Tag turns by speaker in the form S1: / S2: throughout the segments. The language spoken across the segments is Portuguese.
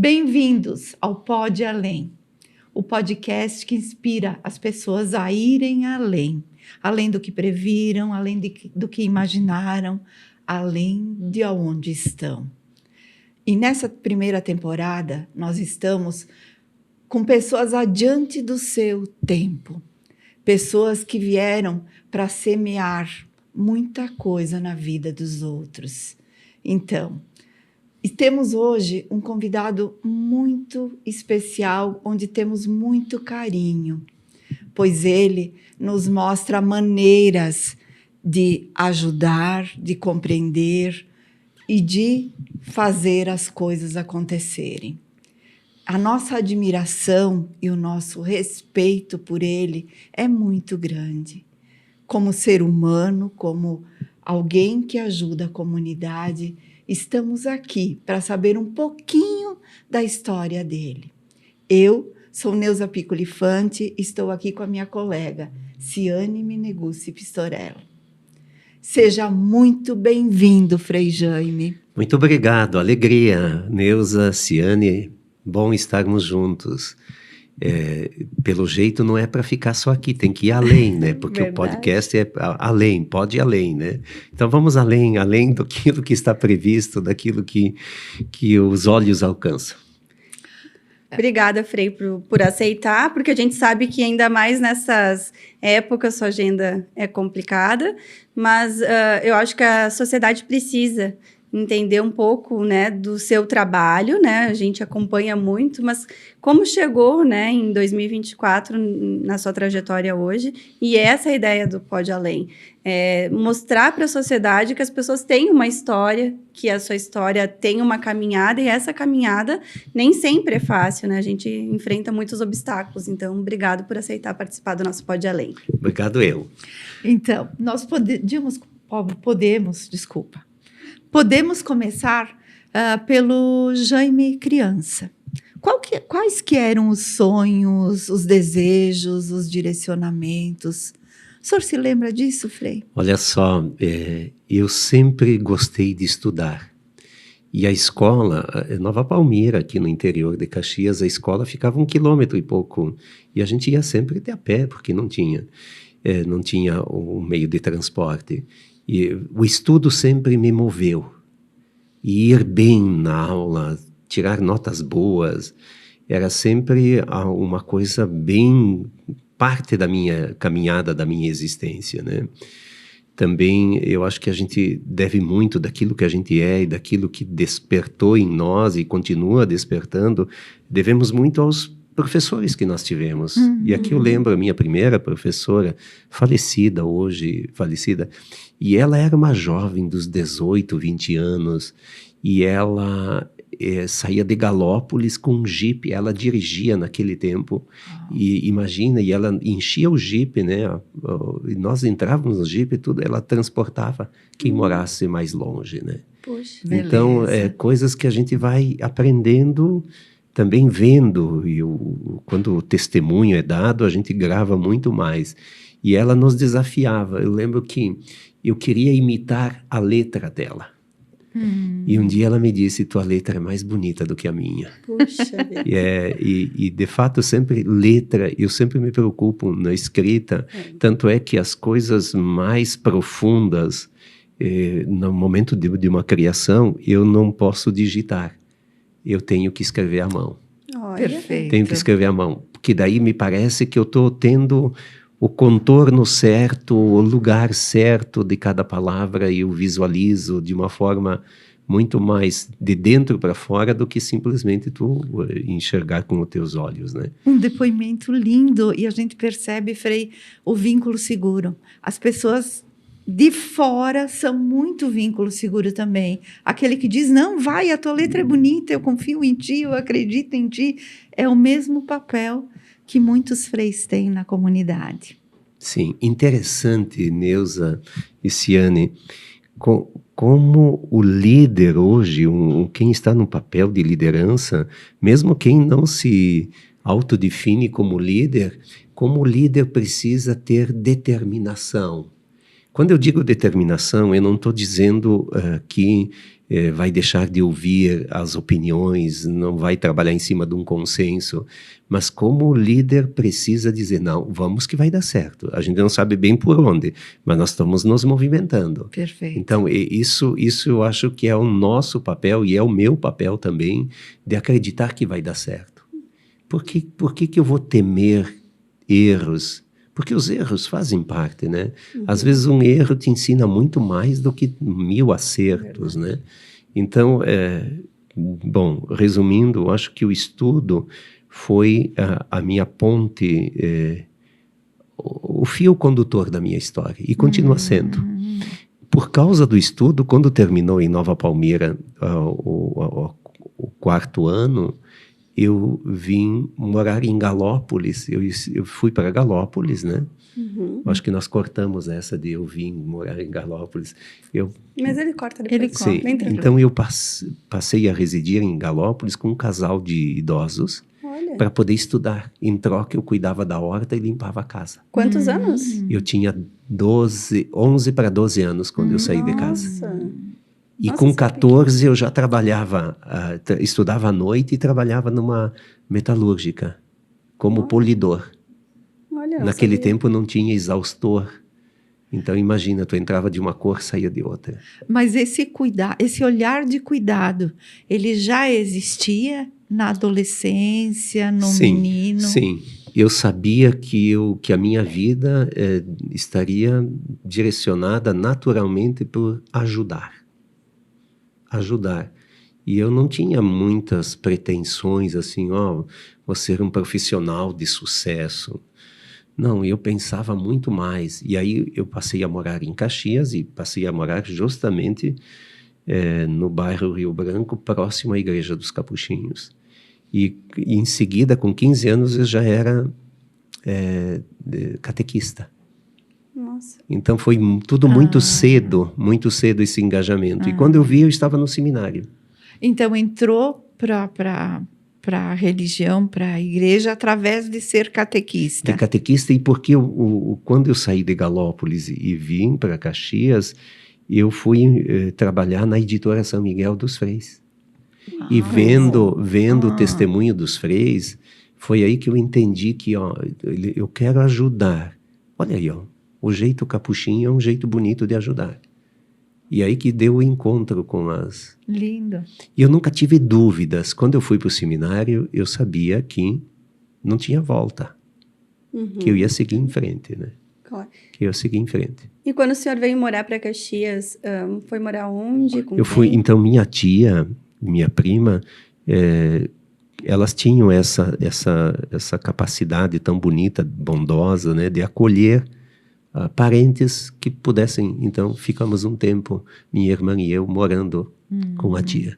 S1: Bem-vindos ao Pode Além, o podcast que inspira as pessoas a irem além, além do que previram, além do que imaginaram, além de onde estão. E nessa primeira temporada, nós estamos com pessoas adiante do seu tempo, pessoas que vieram para semear muita coisa na vida dos outros. Então, e temos hoje um convidado muito especial, onde temos muito carinho, pois ele nos mostra maneiras de ajudar, de compreender e de fazer as coisas acontecerem. A nossa admiração e o nosso respeito por ele é muito grande. Como ser humano, como alguém que ajuda a comunidade, estamos aqui para saber um pouquinho da história dele. Eu sou Neuza Picolifante, estou aqui com a minha colega, Ciane Meneguzzi Pistorello. Seja muito bem-vindo, Frei Jaime.
S2: Muito obrigado, alegria, Neuza, Ciane, bom estarmos juntos. Pelo jeito não é para ficar só aqui, tem que ir além, né? Porque o podcast é além, pode ir além, né? Então vamos além daquilo que está previsto, daquilo que os olhos alcançam.
S3: Obrigada, Frei, por aceitar, porque a gente sabe que ainda mais nessas épocas sua agenda é complicada, mas eu acho que a sociedade precisa entender um pouco, né, do seu trabalho, né, a gente acompanha muito, mas como chegou, né, em 2024 na sua trajetória hoje, e essa é a ideia do Pode Além, mostrar para a sociedade que as pessoas têm uma história, que a sua história tem uma caminhada, e essa caminhada nem sempre é fácil, né, a gente enfrenta muitos obstáculos, então obrigado por aceitar participar do nosso Pode Além.
S2: Obrigado eu.
S1: Então, nós podemos começar pelo Jaime criança. Quais que eram os sonhos, os desejos, os direcionamentos? O senhor se lembra disso, Frei?
S2: Olha só, eu sempre gostei de estudar. E a escola, Nova Palmira, aqui no interior de Caxias, a escola ficava 1 quilômetro e pouco. E a gente ia sempre de a pé, porque não tinha o meio de transporte. E o estudo sempre me moveu. E ir bem na aula, tirar notas boas, era sempre uma coisa bem parte da minha caminhada, da minha existência, né? Também eu acho que a gente deve muito daquilo que a gente é e daquilo que despertou em nós e continua despertando, devemos muito aos professores que nós tivemos. E aqui eu lembro a minha primeira professora, falecida, e ela era uma jovem dos 18, 20 anos, e ela saía de Galópolis com um jipe, ela dirigia naquele tempo, e imagina, e ela enchia o jipe, né, e nós entrávamos no jipe e tudo, ela transportava quem morasse mais longe, né.
S3: Poxa,
S2: então, coisas que a gente vai aprendendo, também vendo, e quando o testemunho é dado, a gente grava muito mais. E ela nos desafiava. Eu lembro que eu queria imitar a letra dela. E um dia ela me disse, tua letra é mais bonita do que a minha.
S3: Puxa vida.
S2: E de fato, sempre letra, eu sempre me preocupo na escrita, tanto é que as coisas mais profundas, no momento de uma criação, eu não posso digitar. Eu tenho que escrever à mão.
S3: Olha.
S1: Perfeito.
S2: Tenho que escrever à mão, porque daí me parece que eu estou tendo o contorno certo, o lugar certo de cada palavra, e eu visualizo de uma forma muito mais de dentro para fora do que simplesmente tu enxergar com os teus olhos, né?
S1: Um depoimento lindo, e a gente percebe, Frei, o vínculo seguro. As pessoas de fora são muito vínculo seguro também. Aquele que diz, não, vai, a tua letra é bonita, eu confio em ti, eu acredito em ti. É o mesmo papel que muitos freis têm na comunidade.
S2: Sim, interessante, Neuza e Ciane, como o líder hoje, quem está no papel de liderança, mesmo quem não se autodefine como líder, como o líder precisa ter determinação. Quando eu digo determinação, eu não estou dizendo que vai deixar de ouvir as opiniões, não vai trabalhar em cima de um consenso, mas como líder precisa dizer, não, vamos que vai dar certo. A gente não sabe bem por onde, mas nós estamos nos movimentando.
S1: Perfeito.
S2: Então, isso eu acho que é o nosso papel e é o meu papel também, de acreditar que vai dar certo. Por que eu vou temer erros? Porque os erros fazem parte, né? Às vezes um erro te ensina muito mais do que 1000 acertos, né? Então, bom, resumindo, eu acho que o estudo foi a minha ponte, o fio condutor da minha história, e continua sendo. Por causa do estudo, quando terminou em Nova Palmira o 4º ano, eu vim morar em Galópolis. Eu fui para Galópolis, né? Acho que nós cortamos essa de eu vim morar em Galópolis.
S3: Mas ele corta depois.
S1: Ele corta.
S3: Bem tranquilo.
S2: Então eu passei a residir em Galópolis com um casal de idosos para poder estudar. Em troca, eu cuidava da horta e limpava a casa.
S3: Quantos anos?
S2: Eu tinha 11 para 12 anos quando eu saí de casa.
S3: Nossa.
S2: E
S3: Nossa,
S2: com
S3: você
S2: 14 eu já trabalhava, estudava à noite e trabalhava numa metalúrgica, como polidor.
S3: Olha, não
S2: Naquele
S3: sabia.
S2: tempo não tinha exaustor. Então imagina, tu entrava de uma cor, saía de outra.
S1: Mas esse olhar de cuidado, ele já existia na adolescência, no menino?
S2: Sim. Eu sabia que a minha vida estaria direcionada naturalmente por ajudar. E eu não tinha muitas pretensões assim, vou ser um profissional de sucesso. Não, eu pensava muito mais. E aí eu passei a morar em Caxias e passei a morar justamente no bairro Rio Branco, próximo à Igreja dos Capuchinhos. E em seguida, com 15 anos, eu já era catequista.
S3: Nossa.
S2: Então foi tudo muito cedo esse engajamento. E quando eu vi, eu estava no seminário.
S1: Então entrou para a religião, para a igreja, através de ser catequista.
S2: De catequista, e porque quando eu saí de Galópolis e vim para Caxias, eu fui trabalhar na editora São Miguel dos Freis. E vendo o testemunho dos freis, foi aí que eu entendi que eu quero ajudar. Olha aí, o jeito capuchinho é um jeito bonito de ajudar. E aí que deu o encontro com as...
S1: Lindo.
S2: E eu nunca tive dúvidas. Quando eu fui para o seminário, eu sabia que não tinha volta. Que eu ia seguir em frente, né?
S3: Claro.
S2: Que eu ia seguir em frente.
S3: E quando o senhor veio morar para Caxias, foi morar onde? Com
S2: Eu fui,
S3: quem?
S2: então, minha tia, minha prima, elas tinham essa capacidade tão bonita, bondosa, né, de acolher parentes que pudessem. Então, ficamos um tempo, minha irmã e eu, morando com a tia.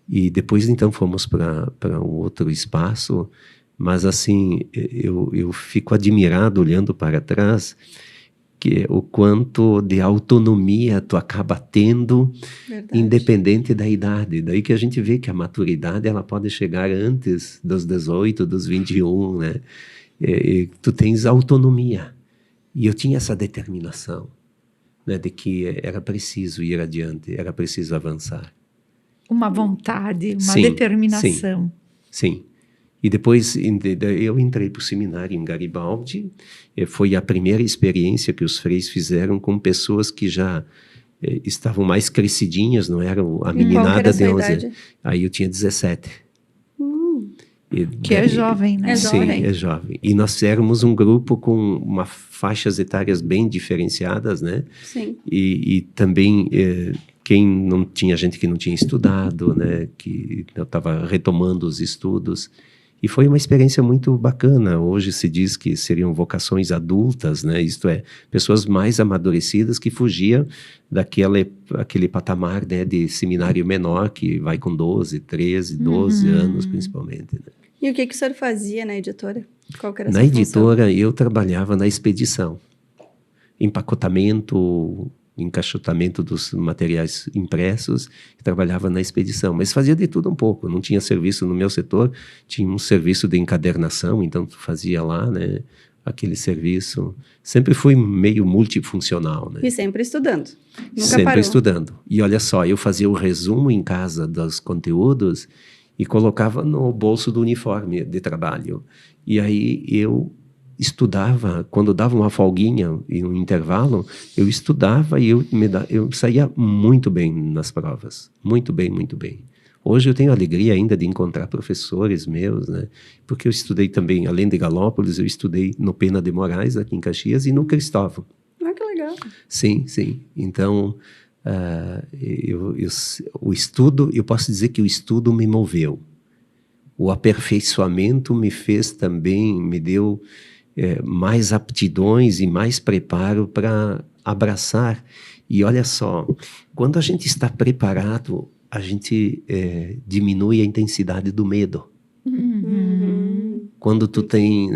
S2: E depois, então, fomos para um outro espaço, mas, assim, eu fico admirado olhando para trás, que o quanto de autonomia tu acaba tendo,
S3: Verdade.
S2: independente da idade. Daí que a gente vê que a maturidade ela pode chegar antes dos 18, dos 21, né? E tu tens autonomia. E eu tinha essa determinação, né, de que era preciso ir adiante, era preciso avançar.
S1: Uma vontade, uma
S2: Sim,
S1: determinação.
S2: Sim. E depois eu entrei para o seminário em Garibaldi. Foi a primeira experiência que os freis fizeram com pessoas que já estavam mais crescidinhas, não eram a meninada de 11.
S3: Idade?
S2: Aí eu tinha 17.
S1: Que é jovem, né?
S2: Sim, é jovem. E nós éramos um grupo com faixas etárias bem diferenciadas, né?
S3: Sim.
S2: E também tinha gente que não tinha estudado, né? Que eu estava retomando os estudos. E foi uma experiência muito bacana. Hoje se diz que seriam vocações adultas, né? Isto é, pessoas mais amadurecidas que fugiam daquele patamar, né, de seminário menor, que vai com 12, 13, 12 anos, principalmente, né?
S3: E o que o senhor fazia na editora? Qual que era a
S2: Na
S3: sua função?
S2: editora, eu trabalhava na expedição. Empacotamento, encaixotamento dos materiais impressos, trabalhava na expedição, mas fazia de tudo um pouco. Não tinha serviço no meu setor, tinha um serviço de encadernação, então fazia lá, né, aquele serviço. Sempre fui meio multifuncional, né?
S3: E sempre estudando. Nunca
S2: Sempre
S3: parou.
S2: estudando. E olha só, eu fazia o resumo em casa dos conteúdos e colocava no bolso do uniforme de trabalho. E aí eu estudava, quando dava uma folguinha e um intervalo, eu estudava e eu saía muito bem nas provas. Muito bem, muito bem. Hoje eu tenho a alegria ainda de encontrar professores meus, né? Porque eu estudei também, além de Galópolis, eu estudei no Pena de Moraes, aqui em Caxias, e no Cristóvão.
S3: Ah, que legal.
S2: Sim, sim. Então, o estudo, eu posso dizer que o estudo me moveu. O aperfeiçoamento me fez também, me deu mais aptidões e mais preparo para abraçar. E olha só, quando a gente está preparado, a gente diminui a intensidade do medo.
S3: Uhum.
S2: Quando tu tem,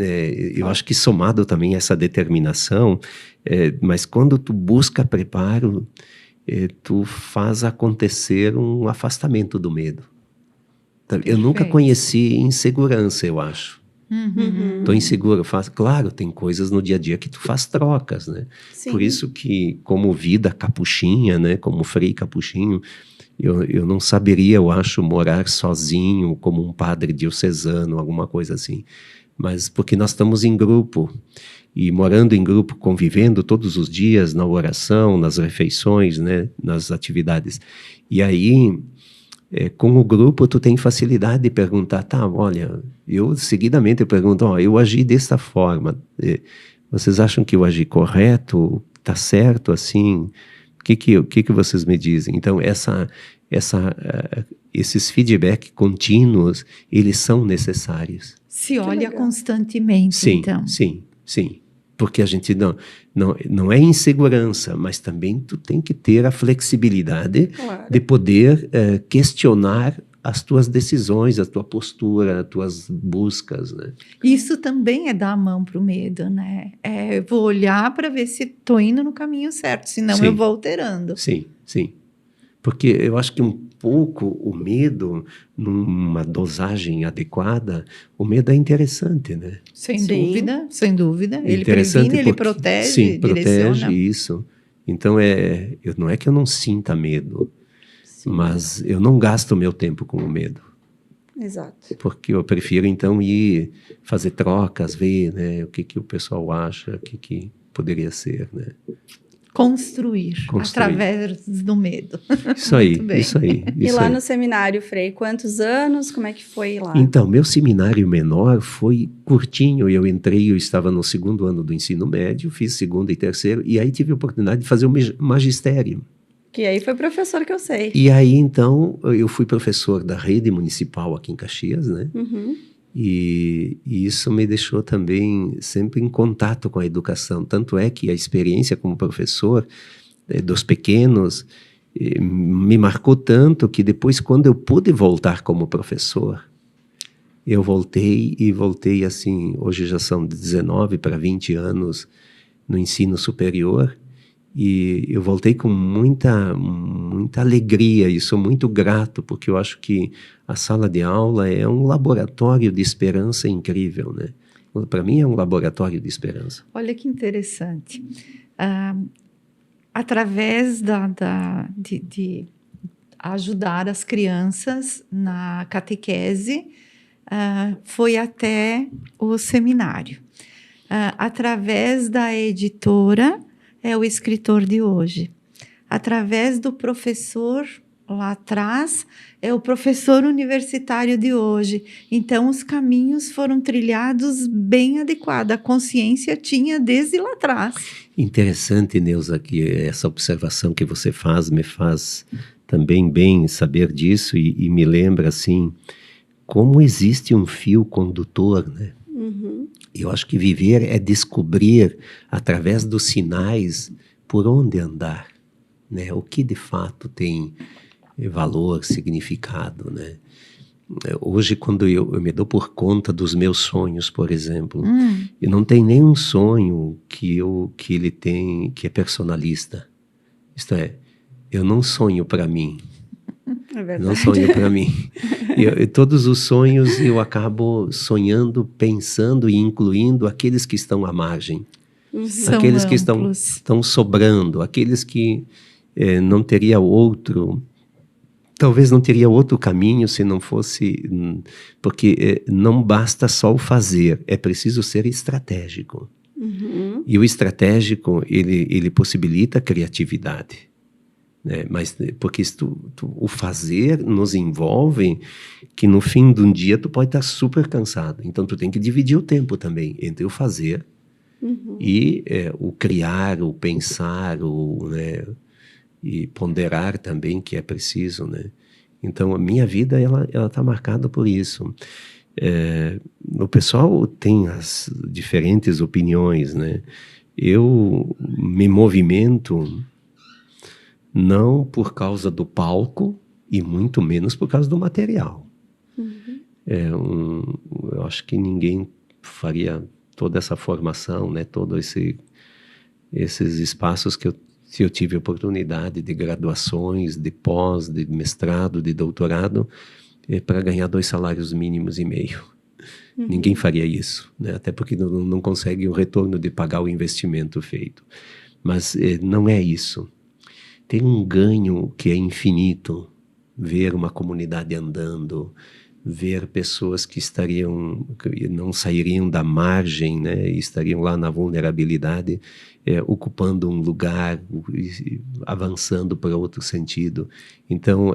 S2: eu acho que somado também essa determinação, mas quando tu busca preparo, tu faz acontecer um afastamento do medo. Eu nunca conheci insegurança, eu acho. Tô inseguro, claro, tem coisas no dia a dia que tu faz trocas, né?
S3: Sim.
S2: Por isso que, como vida capuchinha, né? Como Frei Capuchinho, eu não saberia, eu acho, morar sozinho como um padre diocesano, alguma coisa assim. Mas porque nós estamos em grupo, e morando em grupo, convivendo todos os dias na oração, nas refeições, né? Nas atividades. E aí, com o grupo, tu tem facilidade de perguntar, tá, olha, seguidamente eu pergunto, eu agi desta forma, vocês acham que eu agi correto? Tá certo assim? O que vocês me dizem? Então, esses feedback contínuos, eles são necessários.
S1: Se olha constantemente,
S2: sim,
S1: então.
S2: Sim. Porque a gente não é insegurança, mas também tu tem que ter a flexibilidade de poder questionar as tuas decisões, a tua postura, as tuas buscas, né?
S1: Isso também é dar a mão para o medo, né? Eu vou olhar para ver se estou indo no caminho certo, senão eu vou alterando.
S2: Sim. Porque eu acho que um pouco o medo, numa dosagem adequada, o medo é interessante, né?
S1: Sem dúvida. Ele
S2: interessante
S1: previne, ele protege,
S2: sim,
S1: direciona.
S2: Protege isso. Então, não é que eu não sinta medo, mas eu não gasto o meu tempo com o medo.
S3: Exato.
S2: Porque eu prefiro, então, ir fazer trocas, ver, né, o que o pessoal acha, o que poderia ser, né?
S1: Construir através do medo.
S2: Isso aí.
S3: E lá no seminário, Frei, quantos anos? Como é que foi lá?
S2: Então, meu seminário menor foi curtinho. Eu estava no 2º ano do ensino médio, fiz 2º e 3º, e aí tive a oportunidade de fazer o magistério.
S3: Que aí foi professor que eu sei.
S2: E aí, então, eu fui professor da rede municipal aqui em Caxias, né?
S3: Uhum.
S2: E isso me deixou também sempre em contato com a educação. Tanto é que a experiência como professor dos pequenos me marcou tanto que depois, quando eu pude voltar como professor, eu voltei assim, hoje já são 19 para 20 anos no ensino superior, e eu voltei com muita alegria e sou muito grato, porque eu acho que a sala de aula é um laboratório de esperança incrível, né? Para mim é um laboratório de esperança.
S1: Olha que interessante. Através de ajudar as crianças na catequese, foi até o seminário. Através da editora, é o escritor de hoje. Através do professor lá atrás, é o professor universitário de hoje. Então, os caminhos foram trilhados bem adequados. A consciência tinha desde lá atrás.
S2: Interessante, Neuza, que essa observação que você faz me faz também bem saber disso e me lembra, assim, como existe um fio condutor, né?
S3: Uhum.
S2: Eu acho que viver é descobrir, através dos sinais, por onde andar, né? O que de fato tem valor, significado, né? Hoje, quando eu me dou por conta dos meus sonhos, por exemplo, eu não tenho nenhum sonho que ele tem, que é personalista. Isto é, eu não sonho para mim.
S3: É verdade.
S2: Não sonho para mim. E todos os sonhos eu acabo sonhando, pensando e incluindo aqueles que estão à margem.
S1: São
S2: Aqueles que
S1: amplos.
S2: estão sobrando, aqueles que não teria outro, talvez não teria outro caminho se não fosse, porque não basta só o fazer, é preciso ser estratégico.
S3: Uhum.
S2: E o estratégico, ele possibilita a criatividade. Né? Mas porque o fazer nos envolve que no fim de um dia tu pode estar super cansado. Então tu tem que dividir o tempo também entre o fazer e o criar, o pensar, né? E ponderar também, que é preciso, né? Então a minha vida ela está marcada por isso. O pessoal tem as diferentes opiniões, né? Eu me movimento não por causa do palco e muito menos por causa do material. Eu acho que ninguém faria toda essa formação, né? Todos esses espaços que eu tive oportunidade de graduações, de pós, de mestrado, de doutorado, para ganhar 2,5 salários mínimos. Ninguém faria isso, né? Até porque não consegue o retorno de pagar o investimento feito. Mas não é isso. Tem um ganho que é infinito, ver uma comunidade andando, ver pessoas que não sairiam da margem, né, estariam lá na vulnerabilidade, ocupando um lugar, avançando para outro sentido. Então,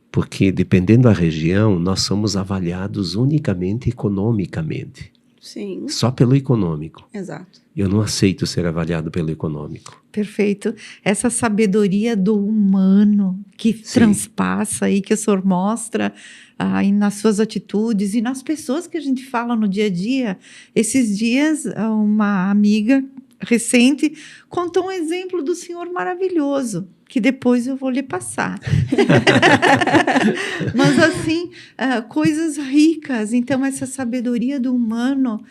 S2: porque dependendo da região, nós somos avaliados unicamente economicamente.
S3: Sim.
S2: Só pelo econômico.
S3: Exato.
S2: Eu não aceito ser avaliado pelo econômico.
S1: Perfeito. Essa sabedoria do humano que transpassa e que o senhor mostra aí nas suas atitudes e nas pessoas que a gente fala no dia a dia. Esses dias, uma amiga recente contou um exemplo do senhor maravilhoso, que depois eu vou lhe passar. Mas assim, coisas ricas. Então, essa sabedoria do humano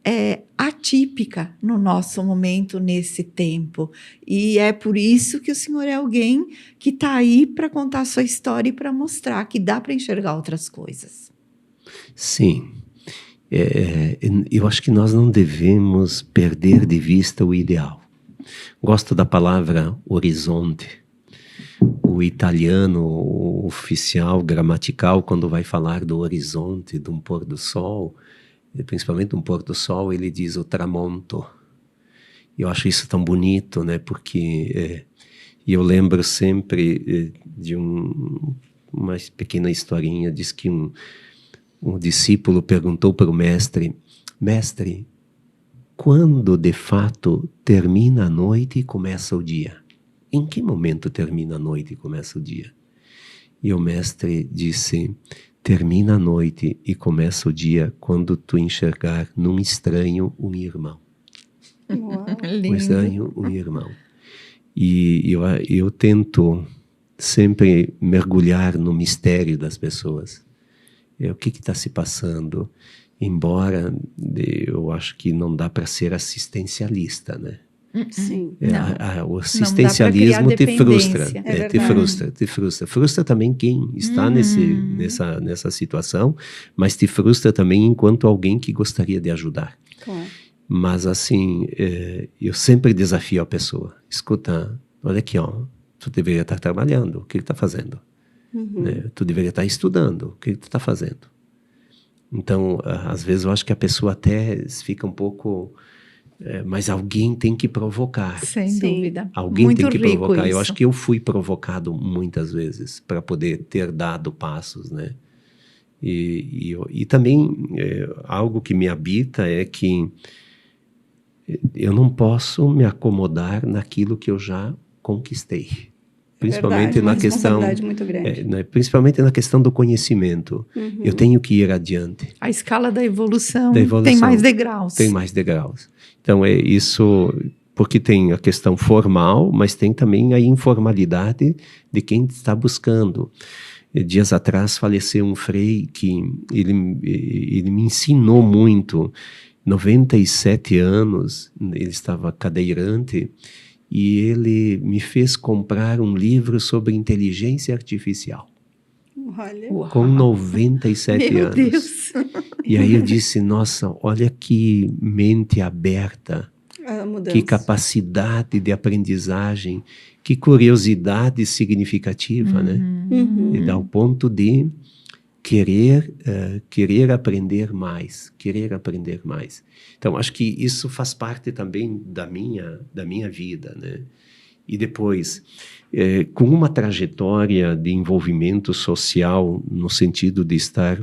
S1: é atípica no nosso momento, nesse tempo. E é por isso que o senhor é alguém que está aí para contar a sua história e para mostrar que dá para enxergar outras coisas.
S2: Sim. Eu acho que nós não devemos perder de vista o ideal. Gosto da palavra horizonte. O italiano, o oficial gramatical, quando vai falar do horizonte, de um pôr do sol, principalmente um pôr do sol, ele diz o tramonto. Eu acho isso tão bonito, né? Porque eu lembro sempre de uma pequena historinha. Diz que um discípulo perguntou para o mestre: mestre, quando de fato termina a noite e começa o dia? Em que momento termina a noite e começa o dia? E o mestre disse: termina a noite e começa o dia quando tu enxergar num estranho um irmão.
S3: Uau.
S2: Um estranho um irmão. E eu tento sempre mergulhar no mistério das pessoas. O que está se passando? Embora eu acho que não dá para ser assistencialista, né?
S3: Sim.
S2: O assistencialismo te frustra, te frustra. Frustra também quem está nessa situação, mas te frustra também enquanto alguém que gostaria de ajudar.
S3: Claro.
S2: Mas assim, eu sempre desafio a pessoa. Escuta, olha aqui, ó, tu deveria estar trabalhando, o que tu está fazendo? Né? Tu deveria estar estudando, o que tu está fazendo? Então, às vezes eu acho que a pessoa até fica um pouco... mas alguém tem que provocar.
S1: Sem dúvida.
S2: Alguém
S1: muito
S2: tem que
S1: rico
S2: provocar.
S1: isso.
S2: Eu acho que eu fui provocado muitas vezes para poder ter dado passos, né? E também algo que me habita é que eu não posso me acomodar naquilo que eu já conquistei. Principalmente na questão,
S3: muito grande.
S2: Principalmente na questão do conhecimento. Eu tenho que ir adiante.
S1: A escala da evolução tem mais degraus.
S2: Tem mais degraus. Então, isso porque tem a questão formal, mas tem também a informalidade de quem está buscando. Dias atrás faleceu um frei que ele me ensinou muito. 97 anos, ele estava cadeirante, e ele me fez comprar um livro sobre inteligência artificial.
S3: Olha.
S1: Uau.
S2: Com 97
S1: Meu
S2: anos.
S1: Deus.
S2: E aí eu disse, nossa, olha que mente aberta,
S3: A mudança.
S2: que capacidade de aprendizagem, que curiosidade significativa, né?
S3: Uhum.
S2: E dá ao ponto de querer aprender mais, querer aprender mais. Então, acho que isso faz parte também da minha vida, né? E depois, com uma trajetória de envolvimento social, no sentido de estar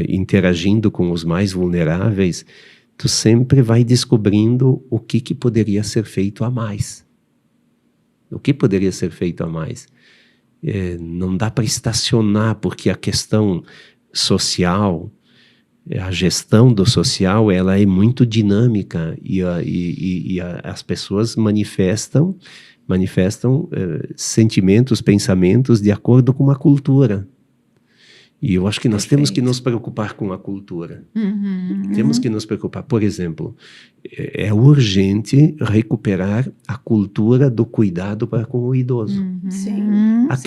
S2: interagindo com os mais vulneráveis, tu sempre vai descobrindo o que poderia ser feito a mais. O que poderia ser feito a mais? Não dá para estacionar, porque a questão social, a gestão do social, ela é muito dinâmica e as pessoas manifestam sentimentos, pensamentos de acordo com a cultura. E eu acho que nós temos que nos preocupar com a cultura. Temos que nos preocupar. Por exemplo, é urgente recuperar a cultura do cuidado para com o idoso.
S3: Sim.
S2: A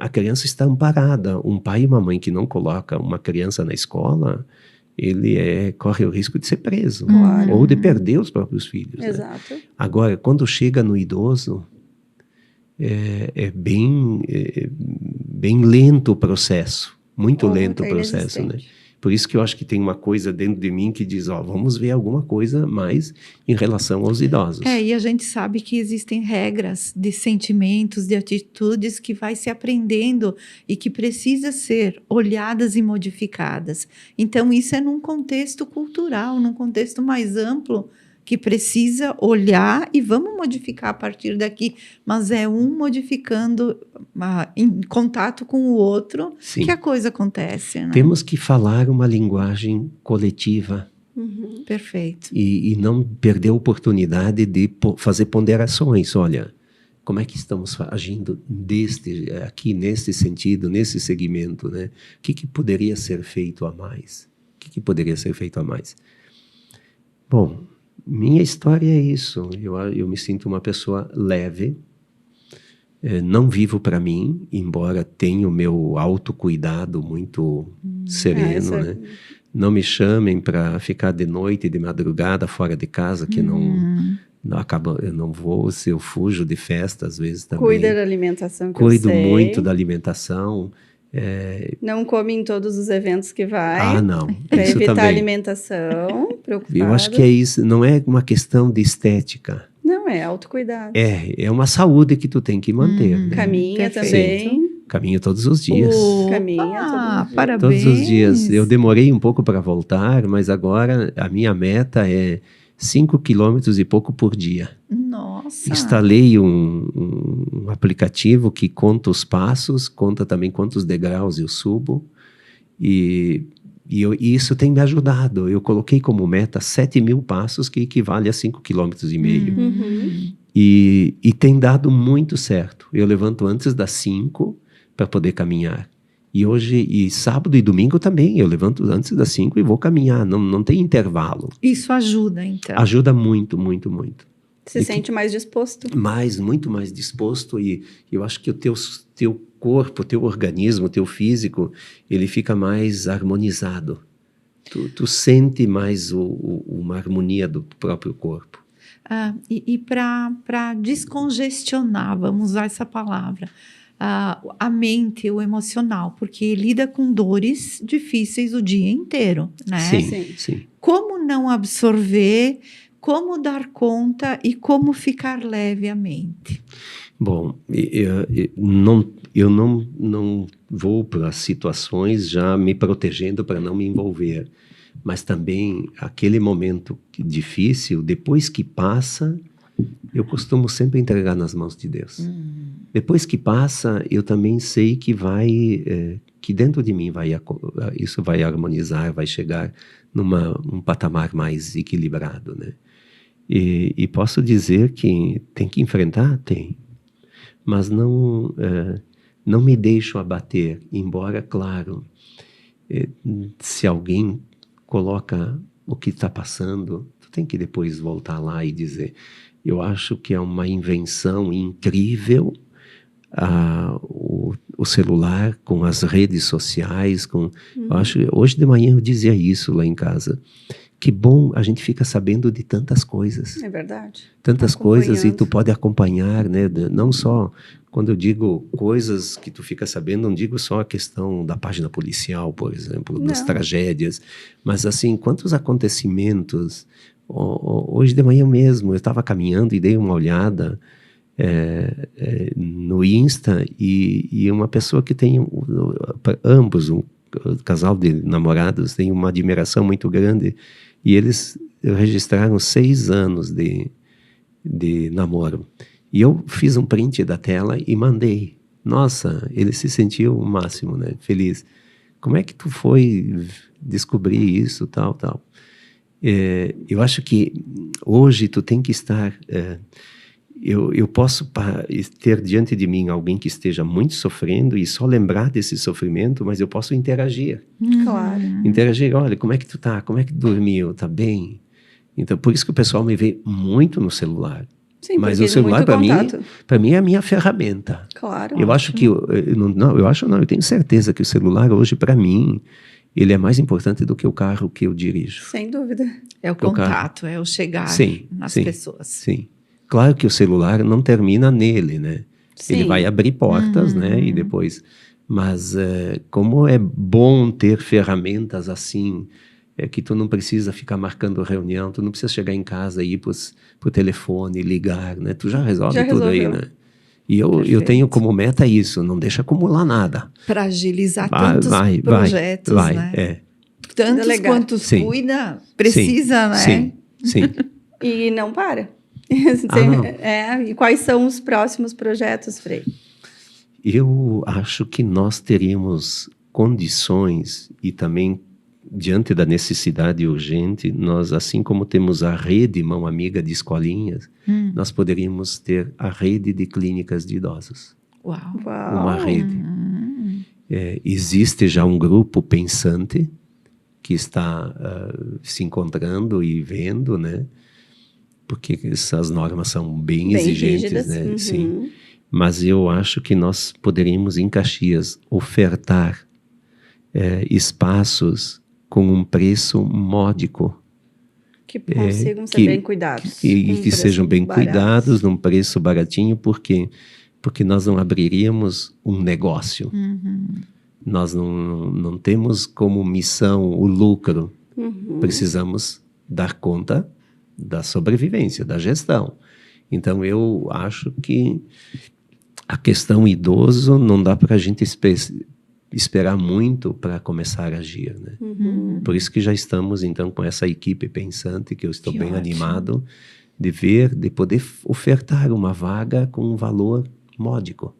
S2: criança está amparada. Um pai e uma mãe que não colocam uma criança na escola, ele corre o risco de ser preso.
S3: Claro.
S2: Ou de perder os próprios filhos.
S3: Exato.
S2: Né? Agora, quando chega no idoso, é bem lento o processo. Muito lento o processo, né? Por isso que eu acho que tem uma coisa dentro de mim que diz, vamos ver alguma coisa mais em relação aos idosos.
S1: E a gente sabe que existem regras de sentimentos, de atitudes que vai se aprendendo e que precisa ser olhadas e modificadas. Então, isso é num contexto cultural, num contexto mais amplo, que precisa olhar e vamos modificar a partir daqui, mas é um modificando em contato com o outro. Sim. Que a coisa acontece, né?
S2: Temos que falar uma linguagem coletiva.
S1: Perfeito.
S2: E não perder a oportunidade de fazer ponderações. Olha, como é que estamos agindo aqui nesse sentido, nesse segmento, né? O que poderia ser feito a mais? O que poderia ser feito a mais? Bom, minha história é isso. Eu me sinto uma pessoa leve. Não vivo para mim, embora tenha o meu autocuidado muito sereno, né? Não me chamem para ficar de noite e de madrugada fora de casa, que eu não vou, se eu fujo de festa às vezes também.
S3: Cuida da alimentação, que
S2: Cuido
S3: eu sei.
S2: muito da alimentação.
S3: Não come em todos os eventos que vai.
S2: Não.
S3: Para
S2: Isso
S3: evitar
S2: também.
S3: a alimentação, preocupado.
S2: Eu acho que é isso, não é uma questão de estética.
S3: Não, é autocuidado.
S2: É uma saúde que tu tem que manter. Né?
S3: Caminha
S1: Perfeito.
S3: também.
S2: Caminho todos os dias.
S3: Caminha
S1: parabéns.
S2: Todos os dias. Eu demorei um pouco para voltar, mas agora a minha meta é 5 quilômetros e pouco por dia.
S1: Nossa.
S2: Instalei um aplicativo que conta os passos, conta também quantos degraus eu subo. E isso tem me ajudado. Eu coloquei como meta 7.000 passos, que equivale a 5,5 quilômetros. E tem dado muito certo. Eu levanto antes das 5 para poder caminhar. E sábado e domingo também, eu levanto antes das 5 e vou caminhar, não tem intervalo.
S1: Isso ajuda, então?
S2: Ajuda muito, muito, muito.
S3: Se sente mais disposto?
S2: Muito mais disposto, e eu acho que o teu corpo, o teu organismo, o teu físico, ele fica mais harmonizado. Tu sente mais uma harmonia do próprio corpo.
S1: E para descongestionar, vamos usar essa palavra, a mente, o emocional, porque lida com dores difíceis o dia inteiro, né?
S2: Sim.
S1: Como não absorver, como dar conta e como ficar leve a mente?
S2: Bom, eu não vou para situações já me protegendo para não me envolver, mas também aquele momento difícil, depois que passa, eu costumo sempre entregar nas mãos de Deus. Depois que passa, eu também sei que que dentro de mim isso vai harmonizar, vai chegar num patamar mais equilibrado, né? E posso dizer que tem que enfrentar? Tem. Mas não me deixo abater, embora, claro, se alguém coloca o que está passando, tu tem que depois voltar lá e dizer, Eu acho que é uma invenção incrível o celular com as redes sociais. Eu acho, hoje de manhã eu dizia isso lá em casa. Que bom, a gente fica sabendo de tantas coisas.
S3: É verdade.
S2: Tantas coisas e tu pode acompanhar, né? Não só, quando eu digo coisas que tu fica sabendo, não digo só a questão da página policial, por exemplo, das tragédias, mas assim, quantos acontecimentos. Hoje de manhã mesmo, eu estava caminhando e dei uma olhada no Insta e uma pessoa que tem, ambos, um casal de namorados, tem uma admiração muito grande e eles registraram 6 anos de namoro. E eu fiz um print da tela e mandei. Nossa, ele se sentiu o máximo, né? Feliz. Como é que tu foi descobrir isso, tal. Eu acho que hoje tu tem que estar... Eu posso ter diante de mim alguém que esteja muito sofrendo e só lembrar desse sofrimento, mas eu posso interagir.
S3: Claro.
S2: Interagir, olha, como é que tu tá? Como é que tu dormiu? Tá bem? Então, por isso que o pessoal me vê muito no celular.
S3: Sim,
S2: mas o celular, para mim, é a minha ferramenta.
S3: Claro.
S2: Eu acho que... eu tenho certeza que o celular hoje, para mim, ele é mais importante do que o carro que eu dirijo.
S3: Sem dúvida.
S1: É o contato, é o chegar nas pessoas.
S2: Sim. Claro que o celular não termina nele, né? Sim. Ele vai abrir portas, né? E depois... Mas como é bom ter ferramentas assim, que tu não precisa ficar marcando reunião, tu não precisa chegar em casa e ir pro telefone, ligar, né? Tu já resolve tudo aí, né? E eu tenho como meta isso, não deixa acumular nada.
S1: Para agilizar tantos projetos, né? Tantos quantos cuida, precisa, né?
S2: Sim.
S3: E não para. E quais são os próximos projetos, Frei?
S2: Eu acho que nós teríamos condições e também, diante da necessidade urgente, nós, assim como temos a rede Mão Amiga de escolinhas, nós poderíamos ter a rede de clínicas de idosos.
S1: Uau.
S2: Uma rede. Existe já um grupo pensante que está se encontrando e vendo, né? Porque essas normas são bem exigentes, rígidas, né? Sim. Mas eu acho que nós poderíamos, em Caxias, ofertar espaços com um preço módico.
S3: Que consigam ser bem cuidados.
S2: E que sejam bem cuidados, num preço baratinho, porque nós não abriríamos um negócio. Nós não temos como missão o lucro. Precisamos dar conta da sobrevivência, da gestão. Então, eu acho que a questão idoso não dá para a gente esperar muito para começar a agir, né? Por isso que já estamos, então, com essa equipe pensante, que eu estou bem animado de poder ofertar uma vaga com um valor módico.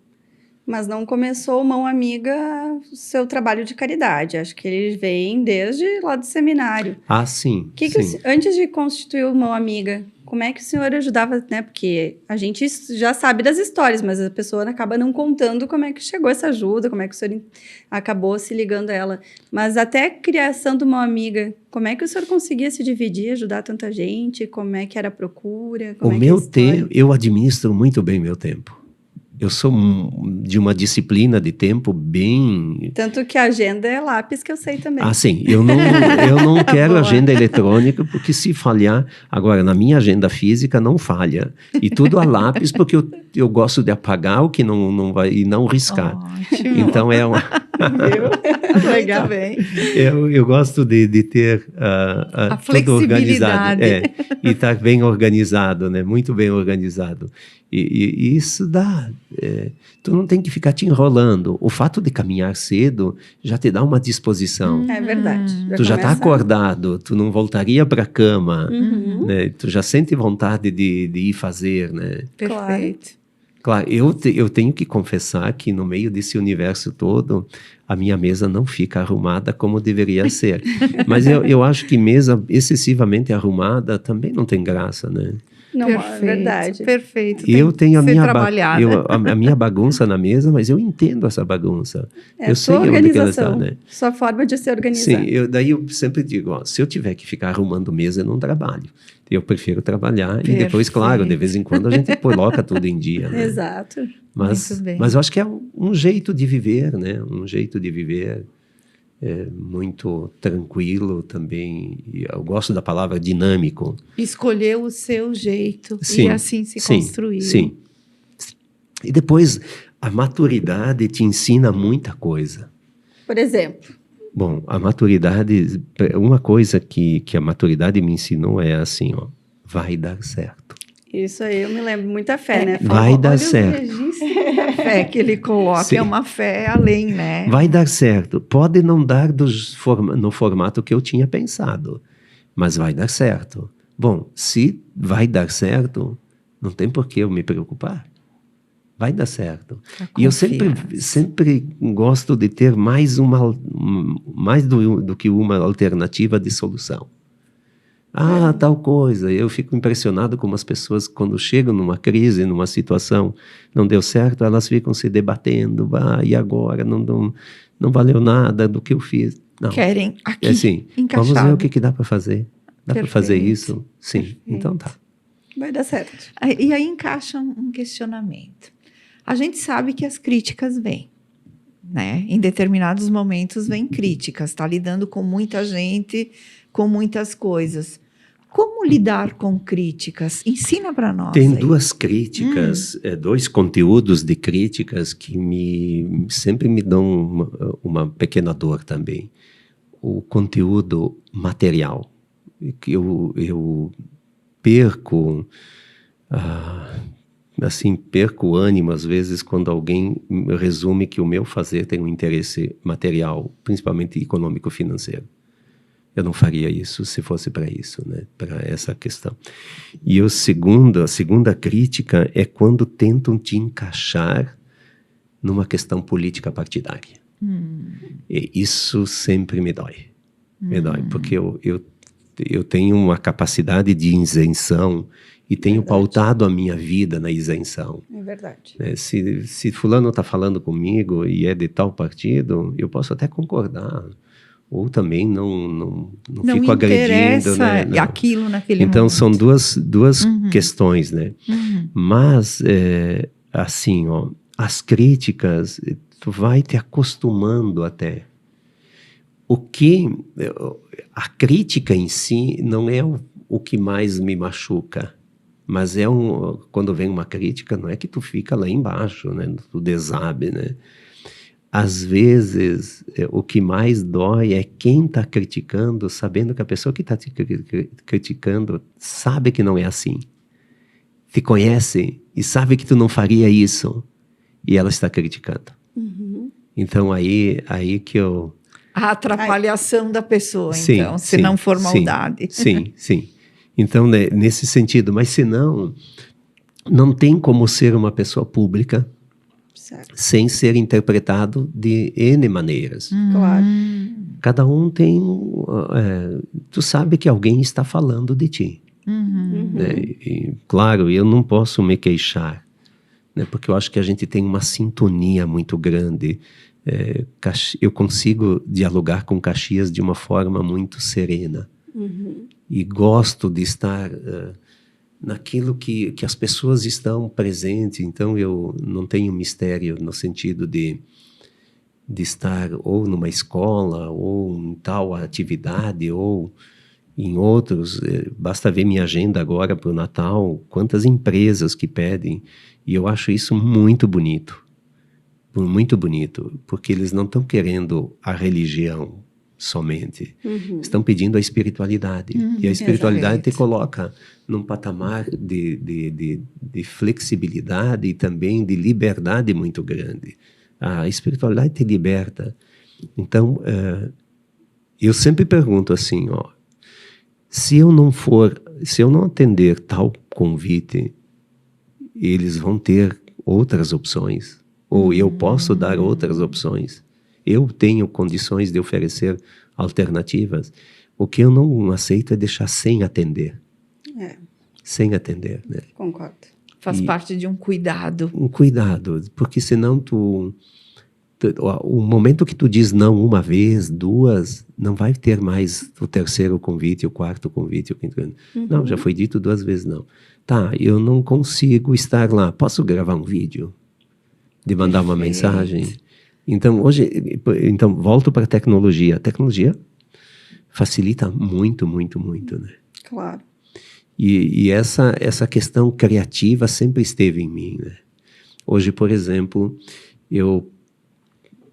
S3: Mas não começou Mão Amiga o seu trabalho de caridade. Acho que ele vem desde lá do seminário.
S2: Sim.
S3: Antes de constituir o Mão Amiga, como é que o senhor ajudava, né? Porque a gente já sabe das histórias, mas a pessoa acaba não contando como é que chegou essa ajuda, como é que o senhor acabou se ligando a ela. Mas até a criação do Mão Amiga, como é que o senhor conseguia se dividir, ajudar tanta gente? Como é que era a procura?
S2: Eu administro muito bem meu tempo. Eu sou de uma disciplina de tempo bem...
S3: Tanto que a agenda é lápis, que eu sei também.
S2: Sim. Eu não quero agenda eletrônica, porque se falhar... Agora, na minha agenda física, não falha. E tudo a lápis, porque eu gosto de apagar o que não vai... E não riscar.
S1: Ótimo.
S2: Então,
S1: Legal. Bem.
S2: Eu gosto de ter
S1: a
S2: tudo organizado.
S1: flexibilidade.
S2: E estar bem organizado, né? Muito bem organizado. E isso dá... tu não tem que ficar te enrolando. O fato de caminhar cedo já te dá uma disposição.
S3: É verdade.
S2: Tu já está acordado, tu não voltaria para a cama, né? Tu já sente vontade de ir fazer, né?
S1: Perfeito.
S2: Claro, eu tenho que confessar que no meio desse universo todo, a minha mesa não fica arrumada como deveria ser. Mas eu acho que mesa excessivamente arrumada também não tem graça, né?
S3: Não, é verdade.
S1: Perfeito.
S2: Eu tenho
S1: a
S2: minha bagunça na mesa, mas eu entendo essa bagunça.
S3: É
S2: eu sei onde que ela está, né?
S3: Sua forma de se organizar.
S2: Sim, daí eu sempre digo, ó, se eu tiver que ficar arrumando mesa, eu não trabalho. Eu prefiro trabalhar e depois, claro, de vez em quando a gente coloca tudo em dia, né?
S3: Exato.
S2: Mas eu acho que é um jeito de viver, né? Um jeito de viver muito tranquilo também. E eu gosto da palavra dinâmico.
S1: Escolheu o seu jeito
S2: Sim,
S1: e assim se construiu.
S2: Sim. E depois, a maturidade te ensina muita coisa.
S3: Por exemplo?
S2: Bom, a maturidade, uma coisa que a maturidade me ensinou é assim, ó, vai dar certo.
S3: Isso aí eu me lembro, muita fé, né?
S2: Vai dar
S1: Olha
S2: certo.
S1: os registros da fé que ele coloca,
S2: Sim.
S1: é uma fé além, né?
S2: Vai dar certo. Pode não dar no formato que eu tinha pensado, mas vai dar certo. Bom, se vai dar certo, não tem por que eu me preocupar. Vai dar certo. E eu sempre gosto de ter mais do que uma alternativa de solução. Tal coisa. Eu fico impressionado como as pessoas, quando chegam numa crise, numa situação, não deu certo, elas ficam se debatendo. E agora? Não valeu nada do que eu fiz. Não.
S1: Querem aqui,
S2: assim,
S1: encaixado.
S2: vamos ver o que dá para fazer. Dá para fazer isso? Sim.
S3: Perfeito.
S2: Então tá.
S3: Vai dar certo.
S1: E aí encaixa um questionamento. A gente sabe que as críticas vêm, né? Em determinados momentos vêm críticas, está lidando com muita gente, com muitas coisas. Como lidar com críticas? Ensina para nós.
S2: Tem
S1: aí.
S2: duas críticas, dois conteúdos de críticas que sempre me dão uma pequena dor também. O conteúdo material, que eu perco... perco o ânimo às vezes quando alguém resume que o meu fazer tem um interesse material, principalmente econômico-financeiro. Eu não faria isso se fosse para isso, né? Para essa questão. E a segunda crítica é quando tentam te encaixar numa questão política partidária. E isso sempre me dói. Me dói, porque eu tenho uma capacidade de isenção e tenho pautado a minha vida na isenção.
S3: É verdade.
S2: Se fulano está falando comigo e é de tal partido, eu posso até concordar. Ou também não fico agredindo. Né?
S1: Aquilo naquele
S2: então,
S1: momento.
S2: são duas questões, né? Mas, assim, ó, as críticas, tu vai te acostumando até. A crítica em si não é o que mais me machuca. Mas quando vem uma crítica, não é que tu fica lá embaixo, né? Tu desabe, né? Às vezes, o que mais dói é quem está criticando, sabendo que a pessoa que está te criticando sabe que não é assim. Te conhece e sabe que tu não faria isso. E ela está criticando. Então, aí que eu...
S1: A atrapalhação da pessoa,
S2: sim,
S1: então, se não for maldade.
S2: Sim. Então, né, nesse sentido, mas senão, não tem como ser uma pessoa pública sem ser interpretado de N maneiras.
S3: Claro.
S2: Cada um tem... tu sabe que alguém está falando de ti. Né? E, claro, eu não posso me queixar, né? Porque eu acho que a gente tem uma sintonia muito grande. Eu consigo dialogar com Caxias de uma forma muito serena. E gosto de estar naquilo que as pessoas estão presentes. Então eu não tenho mistério no sentido de estar ou numa escola ou em tal atividade ou em outros. Basta ver minha agenda agora para o Natal, quantas empresas que pedem, e eu acho isso muito bonito, porque eles não estão querendo a religião somente. Estão pedindo a espiritualidade. E a espiritualidade te coloca num patamar de flexibilidade e também de liberdade muito grande. A espiritualidade te liberta. Então, eu sempre pergunto assim, ó, se eu não atender tal convite, eles vão ter outras opções, ou eu posso dar outras opções. Eu tenho condições de oferecer alternativas. O que eu não aceito é deixar sem atender. sem atender, né?
S3: Concordo.
S1: Faz parte de um cuidado.
S2: Um cuidado, porque senão o momento que tu diz não uma vez, duas, não vai ter mais o terceiro convite, o quarto convite, o quinto. Não, já foi dito 2 vezes não. Tá, eu não consigo estar lá. Posso gravar um vídeo? De mandar uma mensagem? Então, volto para a tecnologia. A tecnologia facilita muito, muito, muito, né?
S3: Claro.
S2: E essa questão criativa sempre esteve em mim, né? Hoje, por exemplo, eu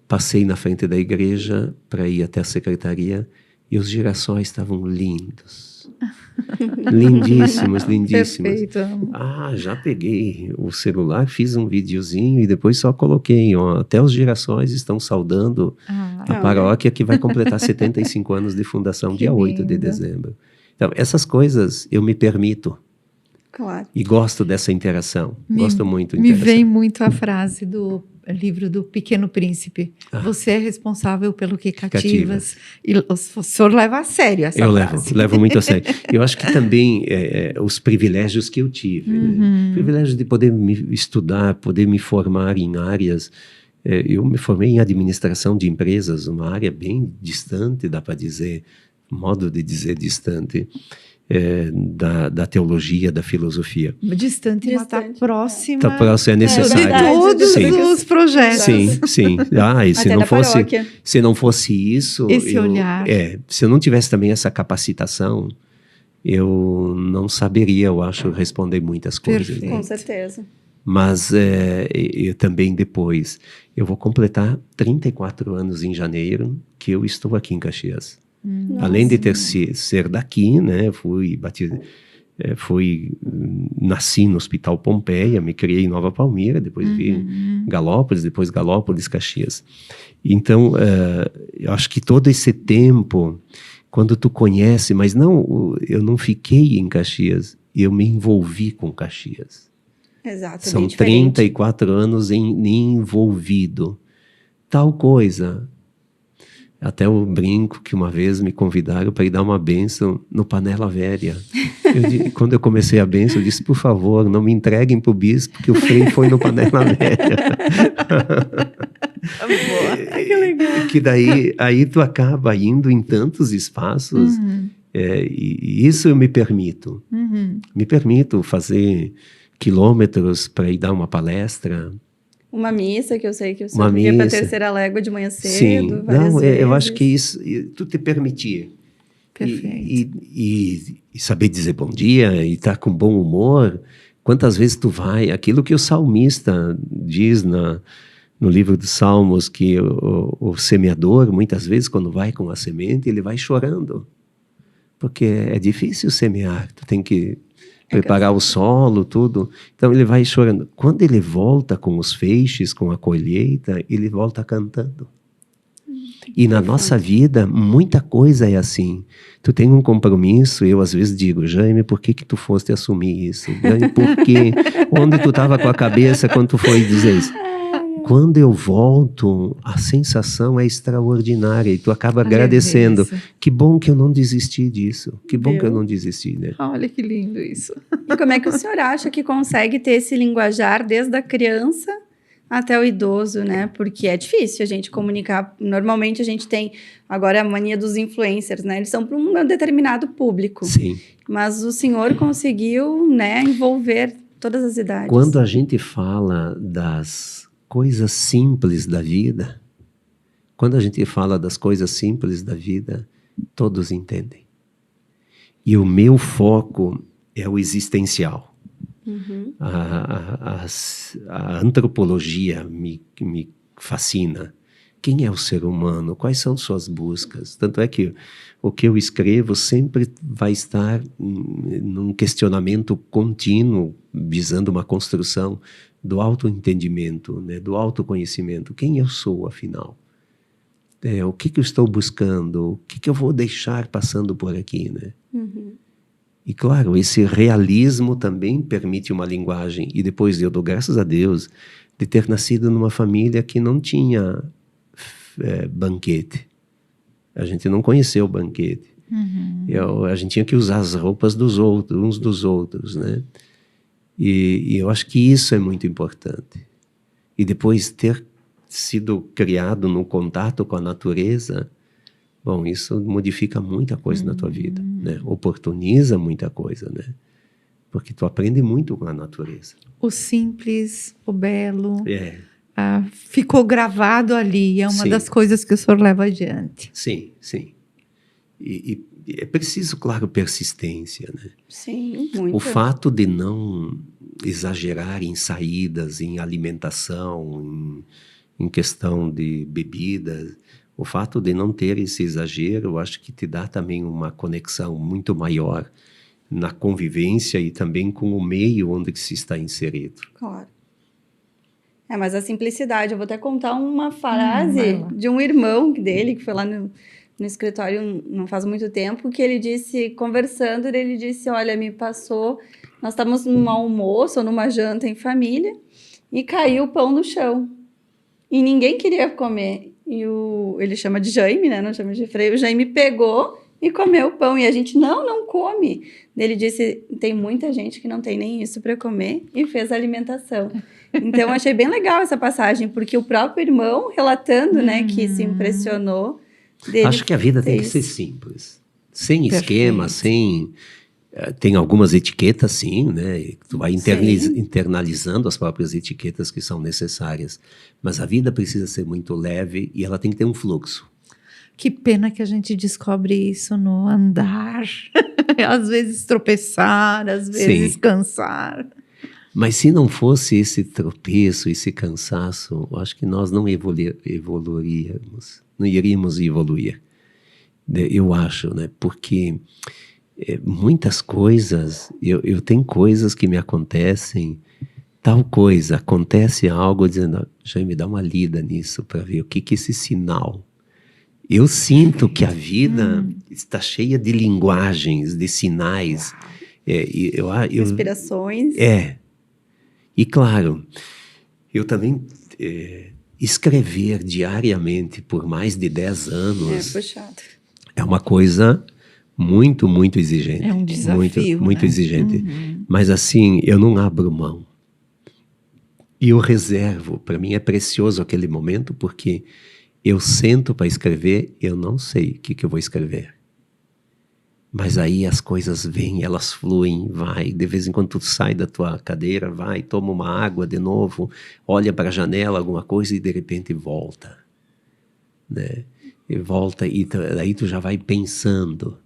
S2: passei na frente da igreja para ir até a secretaria e os girassóis estavam lindos. Lindíssimos, lindíssimos.
S1: Perfeito.
S2: Já peguei o celular, fiz um videozinho e depois só coloquei, até os girassóis estão saudando a paróquia que vai completar 75 anos de fundação, dia 8 de dezembro. Então, essas coisas eu me permito.
S3: Claro.
S2: E gosto dessa interação. Gosto muito de
S1: Me
S2: interação.
S1: vem muito a frase do livro do Pequeno Príncipe. Você é responsável pelo que cativas. E o senhor leva a sério essa frase.
S2: Eu levo muito a sério. Eu acho que também os privilégios que eu tive. Né? O privilégio de poder estudar, poder me formar em áreas. Eu me formei em administração de empresas, uma área bem distante, dá para dizer, modo de dizer distante, da teologia, da filosofia.
S1: Distante, mas está próxima.
S2: Está próxima, é necessário.
S1: De todos os projetos.
S2: Sim. E se não fosse isso...
S1: Esse olhar.
S2: Se eu não tivesse também essa capacitação, eu não saberia, eu acho, responder muitas coisas.
S3: Né? Com certeza.
S2: Mas eu também depois, eu vou completar 34 anos em janeiro que eu estou aqui em Caxias.
S3: Nossa.
S2: Além de ser daqui, né, nasci no Hospital Pompeia, me criei em Nova Palmira, depois vi Galópolis, Caxias. Então, eu acho que todo esse tempo, quando tu conhece, mas eu não fiquei em Caxias, eu me envolvi com Caxias.
S3: Exato.
S2: São 34 anos envolvido. Tal coisa. Até eu brinco que uma vez me convidaram para ir dar uma bênção no Panela Velha. Quando eu comecei a bênção, eu disse, por favor, não me entreguem para o bispo, que o Frei foi no Panela Velha.
S1: Que legal.
S2: Que daí aí tu acaba indo em tantos espaços, e isso eu me permito. Me permito fazer quilômetros para ir dar uma palestra.
S3: Uma missa, que eu sei que o senhor ia para a terceira légua de manhã cedo.
S2: Sim,
S3: várias vezes.
S2: Eu acho que isso, tu te permitir.
S1: Perfeito.
S2: E saber dizer bom dia, e estar com bom humor. Quantas vezes tu vai, aquilo que o salmista diz no livro dos Salmos, que o semeador, muitas vezes, quando vai com a semente, ele vai chorando. Porque é difícil semear, tu tem que preparar o solo, tudo. Então ele vai chorando. Quando ele volta com os feixes, com a colheita, ele volta cantando. E na nossa vida, muita coisa é assim. Tu tem um compromisso, eu às vezes digo, Jaime, por que tu foste assumir isso? Jaime, por quê? Onde tu estava com a cabeça quando tu foi dizer isso? Quando eu volto, a sensação é extraordinária e tu acaba agradecendo. Que bom que eu não desisti disso. Que bom que eu não desisti, né?
S1: Olha que lindo isso.
S3: E como é que o senhor acha que consegue ter esse linguajar desde a criança até o idoso, né? Porque é difícil a gente comunicar. Normalmente a gente tem agora a mania dos influencers, né? Eles são para um determinado público.
S2: Sim.
S3: Mas o senhor conseguiu, né, envolver todas as idades.
S2: Quando a gente fala das coisas simples da vida, quando a gente fala das coisas simples da vida, todos entendem. E o meu foco é o existencial. A antropologia me fascina. Quem é o ser humano? Quais são suas buscas? Tanto é que o que eu escrevo sempre vai estar num questionamento contínuo, visando uma construção do autoentendimento, né, do autoconhecimento. Quem eu sou, afinal? O que eu estou buscando? O que eu vou deixar passando por aqui, né? E claro, esse realismo também permite uma linguagem. E depois eu dou graças a Deus de ter nascido numa família que não tinha banquete. A gente não conheceu o banquete. A gente tinha que usar as roupas dos outros, uns dos outros, né? E eu acho que isso é muito importante. E depois ter sido criado no contato com a natureza, bom, isso modifica muita coisa na tua vida, né? Oportuniza muita coisa, né? Porque tu aprende muito com a natureza.
S1: O simples, o belo,
S2: É,
S1: ficou gravado ali. É uma
S2: Sim.
S1: das coisas que o senhor leva adiante.
S2: sim, sim. E é preciso, claro, persistência, né?
S3: Sim, muito.
S2: O fato de não exagerar em saídas, em alimentação, em questão de bebidas, o fato de não ter esse exagero, eu acho que te dá também uma conexão muito maior na convivência e também com o meio onde que se está inserido.
S3: Claro. Mas a simplicidade, eu vou até contar uma
S1: vai
S3: frase
S1: lá.
S3: de um irmão dele, que foi lá no escritório não faz muito tempo, que ele disse, conversando, ele disse, olha, me passou, nós estávamos num almoço ou numa janta em família, e caiu o pão no chão. E ninguém queria comer. E ele chama de Jaime, né? Não chama de Frei. O Jaime pegou e comeu o pão. E a gente, não come. Ele disse, tem muita gente que não tem nem isso para comer, e fez a alimentação. Então, eu achei bem legal essa passagem, porque o próprio irmão relatando, né, que se impressionou dele.
S2: Acho que a vida tem que ser simples. Sem esquema, tem algumas etiquetas, sim, né? Tu vai internalizando as próprias etiquetas que são necessárias. Mas a vida precisa ser muito leve e ela tem que ter um fluxo.
S1: Que pena que a gente descobre isso no andar. Às vezes tropeçar, às vezes cansar.
S2: Mas se não fosse esse tropeço, esse cansaço, eu acho que nós não evoluiríamos, não iríamos evoluir. Eu acho, né? Porque muitas coisas, eu tenho coisas que me acontecem, tal coisa, acontece algo dizendo, Jaime, dá uma lida nisso para ver o que é esse sinal. Eu sinto que a vida está cheia de linguagens, de sinais.
S3: Inspirações.
S2: E claro, eu também escrever diariamente por mais de 10 anos
S3: Puxado.
S2: é uma coisa muito, muito exigente.
S1: É um desafio,
S2: muito
S1: né?
S2: exigente. Mas assim, eu não abro mão. E eu reservo. Para mim é precioso aquele momento, porque eu sento para escrever, eu não sei o que eu vou escrever. Mas aí as coisas vêm, elas fluem, vai. De vez em quando tu sai da tua cadeira, vai, toma uma água de novo, olha para a janela, alguma coisa, e de repente volta. Né? E volta, e aí tu já vai pensando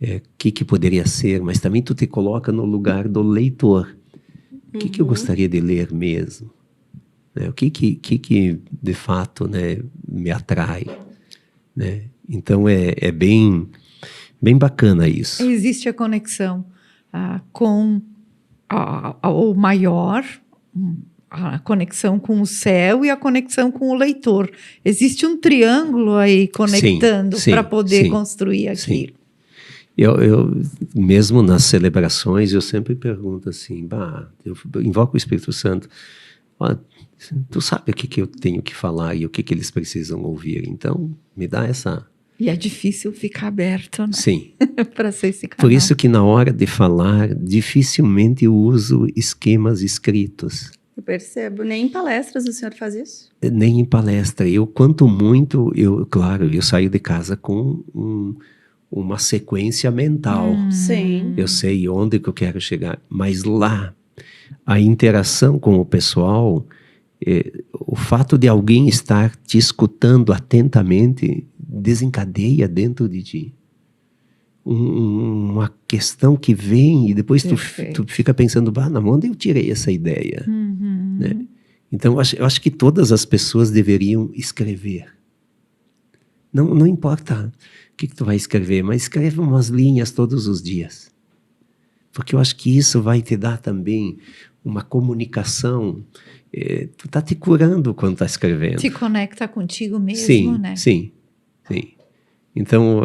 S2: o que poderia ser, mas também tu te coloca no lugar do leitor. O que eu gostaria de ler mesmo? Né? O que de fato, né, me atrai? Né? Então é bem bacana isso.
S1: Existe a conexão com o maior, a conexão com o céu e a conexão com o leitor. Existe um triângulo aí conectando para poder construir aquilo.
S2: Sim. Eu mesmo nas celebrações, eu sempre pergunto assim, eu invoco o Espírito Santo, tu sabe o que eu tenho que falar e o que eles precisam ouvir, então me dá essa...
S1: E é difícil ficar aberto, né?
S2: Sim.
S1: Para ser esse canal.
S2: Por isso que na hora de falar, dificilmente eu uso esquemas escritos.
S3: Eu percebo. Nem em palestras o senhor faz isso?
S2: Nem em palestra. Eu, quanto muito, claro, eu saio de casa com uma sequência mental.
S3: Sim.
S2: Eu sei onde que eu quero chegar. Mas lá, a interação com o pessoal, o fato de alguém estar te escutando atentamente desencadeia dentro de ti uma questão que vem e depois tu fica pensando, na onde eu tirei essa ideia? Né? Então eu acho que todas as pessoas deveriam escrever. Não importa o que tu vai escrever, mas escreve umas linhas todos os dias, porque eu acho que isso vai te dar também uma comunicação. Tu tá te curando quando tá escrevendo.
S1: Te conecta contigo mesmo, né?
S2: Sim. Então,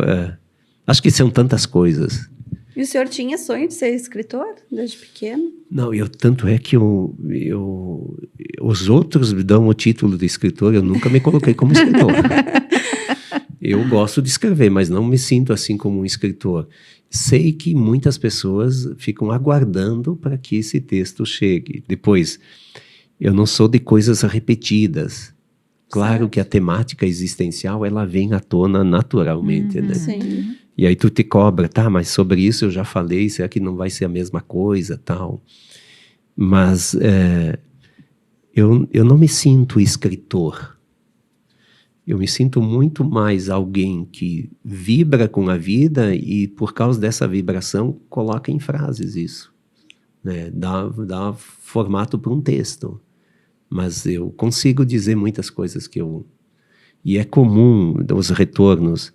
S2: acho que são tantas coisas.
S3: E o senhor tinha sonho de ser escritor desde pequeno?
S2: Não, tanto é que os outros me dão o título de escritor, eu nunca me coloquei como escritor. Eu gosto de escrever, mas não me sinto assim como um escritor. Sei que muitas pessoas ficam aguardando para que esse texto chegue. Depois, eu não sou de coisas repetidas. Claro
S3: Certo.
S2: que a temática existencial, ela vem à tona naturalmente, né?
S3: Sim.
S2: E aí tu te cobra, tá, mas sobre isso eu já falei, será que não vai ser a mesma coisa, tal? Mas eu não me sinto escritor. Eu me sinto muito mais alguém que vibra com a vida e, por causa dessa vibração, coloca em frases isso, né? Dá formato para um texto. Mas eu consigo dizer muitas coisas que eu... E é comum os retornos.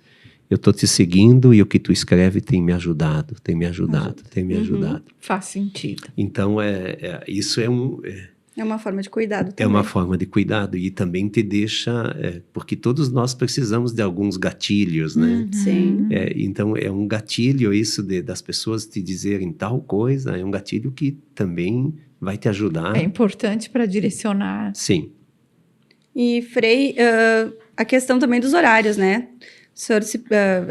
S2: Eu estou te seguindo e o que tu escreve tem me ajudado, tem me ajudado, tem me ajudado.
S1: Faz sentido.
S2: Então, isso é um...
S3: É uma forma de cuidado também.
S2: É uma forma de cuidado e também te deixa... porque todos nós precisamos de alguns gatilhos, né?
S3: Sim.
S2: Então, é um gatilho isso das pessoas te dizerem tal coisa, é um gatilho que também vai te ajudar.
S1: É importante para direcionar.
S2: Sim.
S3: E, Frei, a questão também dos horários, né? O senhor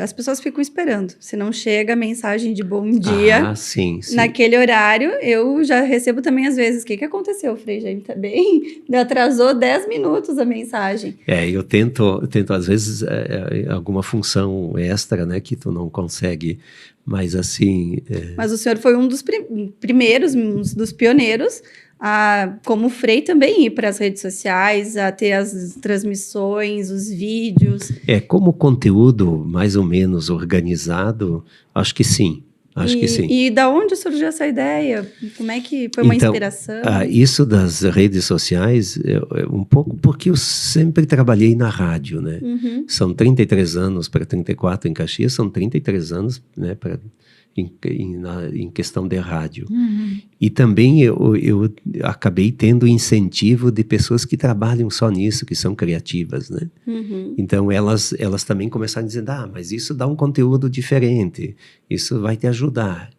S3: as pessoas ficam esperando. Se não chega a mensagem de bom dia,
S2: Sim.
S3: naquele horário, eu já recebo também às vezes. O que aconteceu, Frei Jaime? Tá bem? Me atrasou 10 minutos a mensagem.
S2: Eu tento às vezes, alguma função extra, né, que tu não consegue, mas assim...
S3: Mas o senhor foi um dos primeiros, um dos pioneiros, como Frei também ir para as redes sociais, a ter as transmissões, os vídeos.
S2: Como conteúdo mais ou menos organizado, acho que sim. Acho que sim.
S3: E da onde surgiu essa ideia? Como é que foi uma inspiração?
S2: Isso das redes sociais, um pouco porque eu sempre trabalhei na rádio, né? São 33 anos para 34 em Caxias, são 33 anos, né, em questão de rádio. E também eu acabei tendo incentivo de pessoas que trabalham só nisso, que são criativas, né? Então elas também começaram dizendo, mas isso dá um conteúdo diferente, isso vai te ajudar.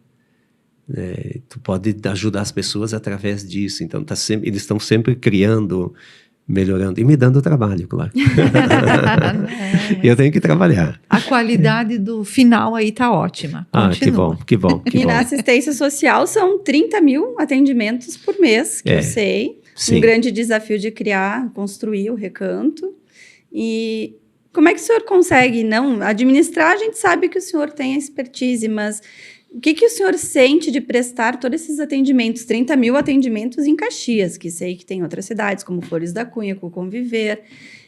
S2: Tu pode ajudar as pessoas através disso. Então eles estão sempre criando, melhorando e me dando trabalho, claro. Eu tenho que trabalhar.
S1: A qualidade do final aí tá ótima. Continua.
S2: Que bom.
S3: Na assistência social são 30 mil atendimentos por mês, que eu sei.
S2: Sim.
S3: Um grande desafio de construir o recanto. E como é que o senhor consegue não administrar? A gente sabe que o senhor tem expertise, mas o que o senhor sente de prestar todos esses atendimentos? 30 mil atendimentos em Caxias, que sei que tem outras cidades, como Flores da Cunha, com o Conviver.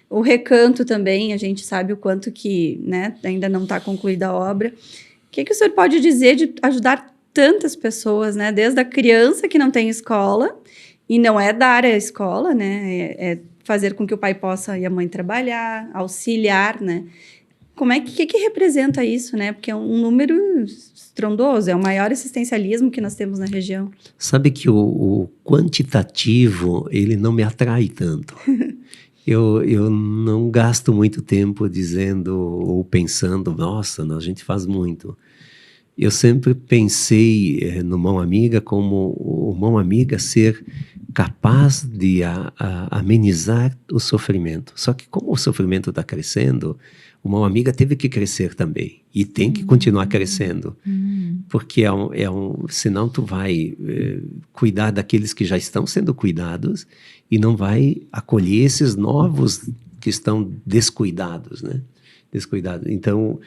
S3: O recanto também, a gente sabe o quanto que, né, ainda não está concluída a obra. O que o senhor pode dizer de ajudar tantas pessoas, né? Desde a criança que não tem escola, e não é dar a escola, né? É fazer com que o pai possa e a mãe trabalhar, auxiliar, né? Como é que representa isso, né? Porque é um número estrondoso, é o maior assistencialismo que nós temos na região.
S2: Sabe que o quantitativo, ele não me atrai tanto. Eu não gasto muito tempo dizendo ou pensando, nossa, a gente faz muito. Eu sempre pensei no Mão Amiga como o Mão Amiga ser capaz de amenizar o sofrimento. Só que como o sofrimento está crescendo, o Mão Amiga teve que crescer também. E tem que continuar crescendo. Porque senão tu vai cuidar daqueles que já estão sendo cuidados e não vai acolher esses novos que estão descuidados, né? Descuidados. Então,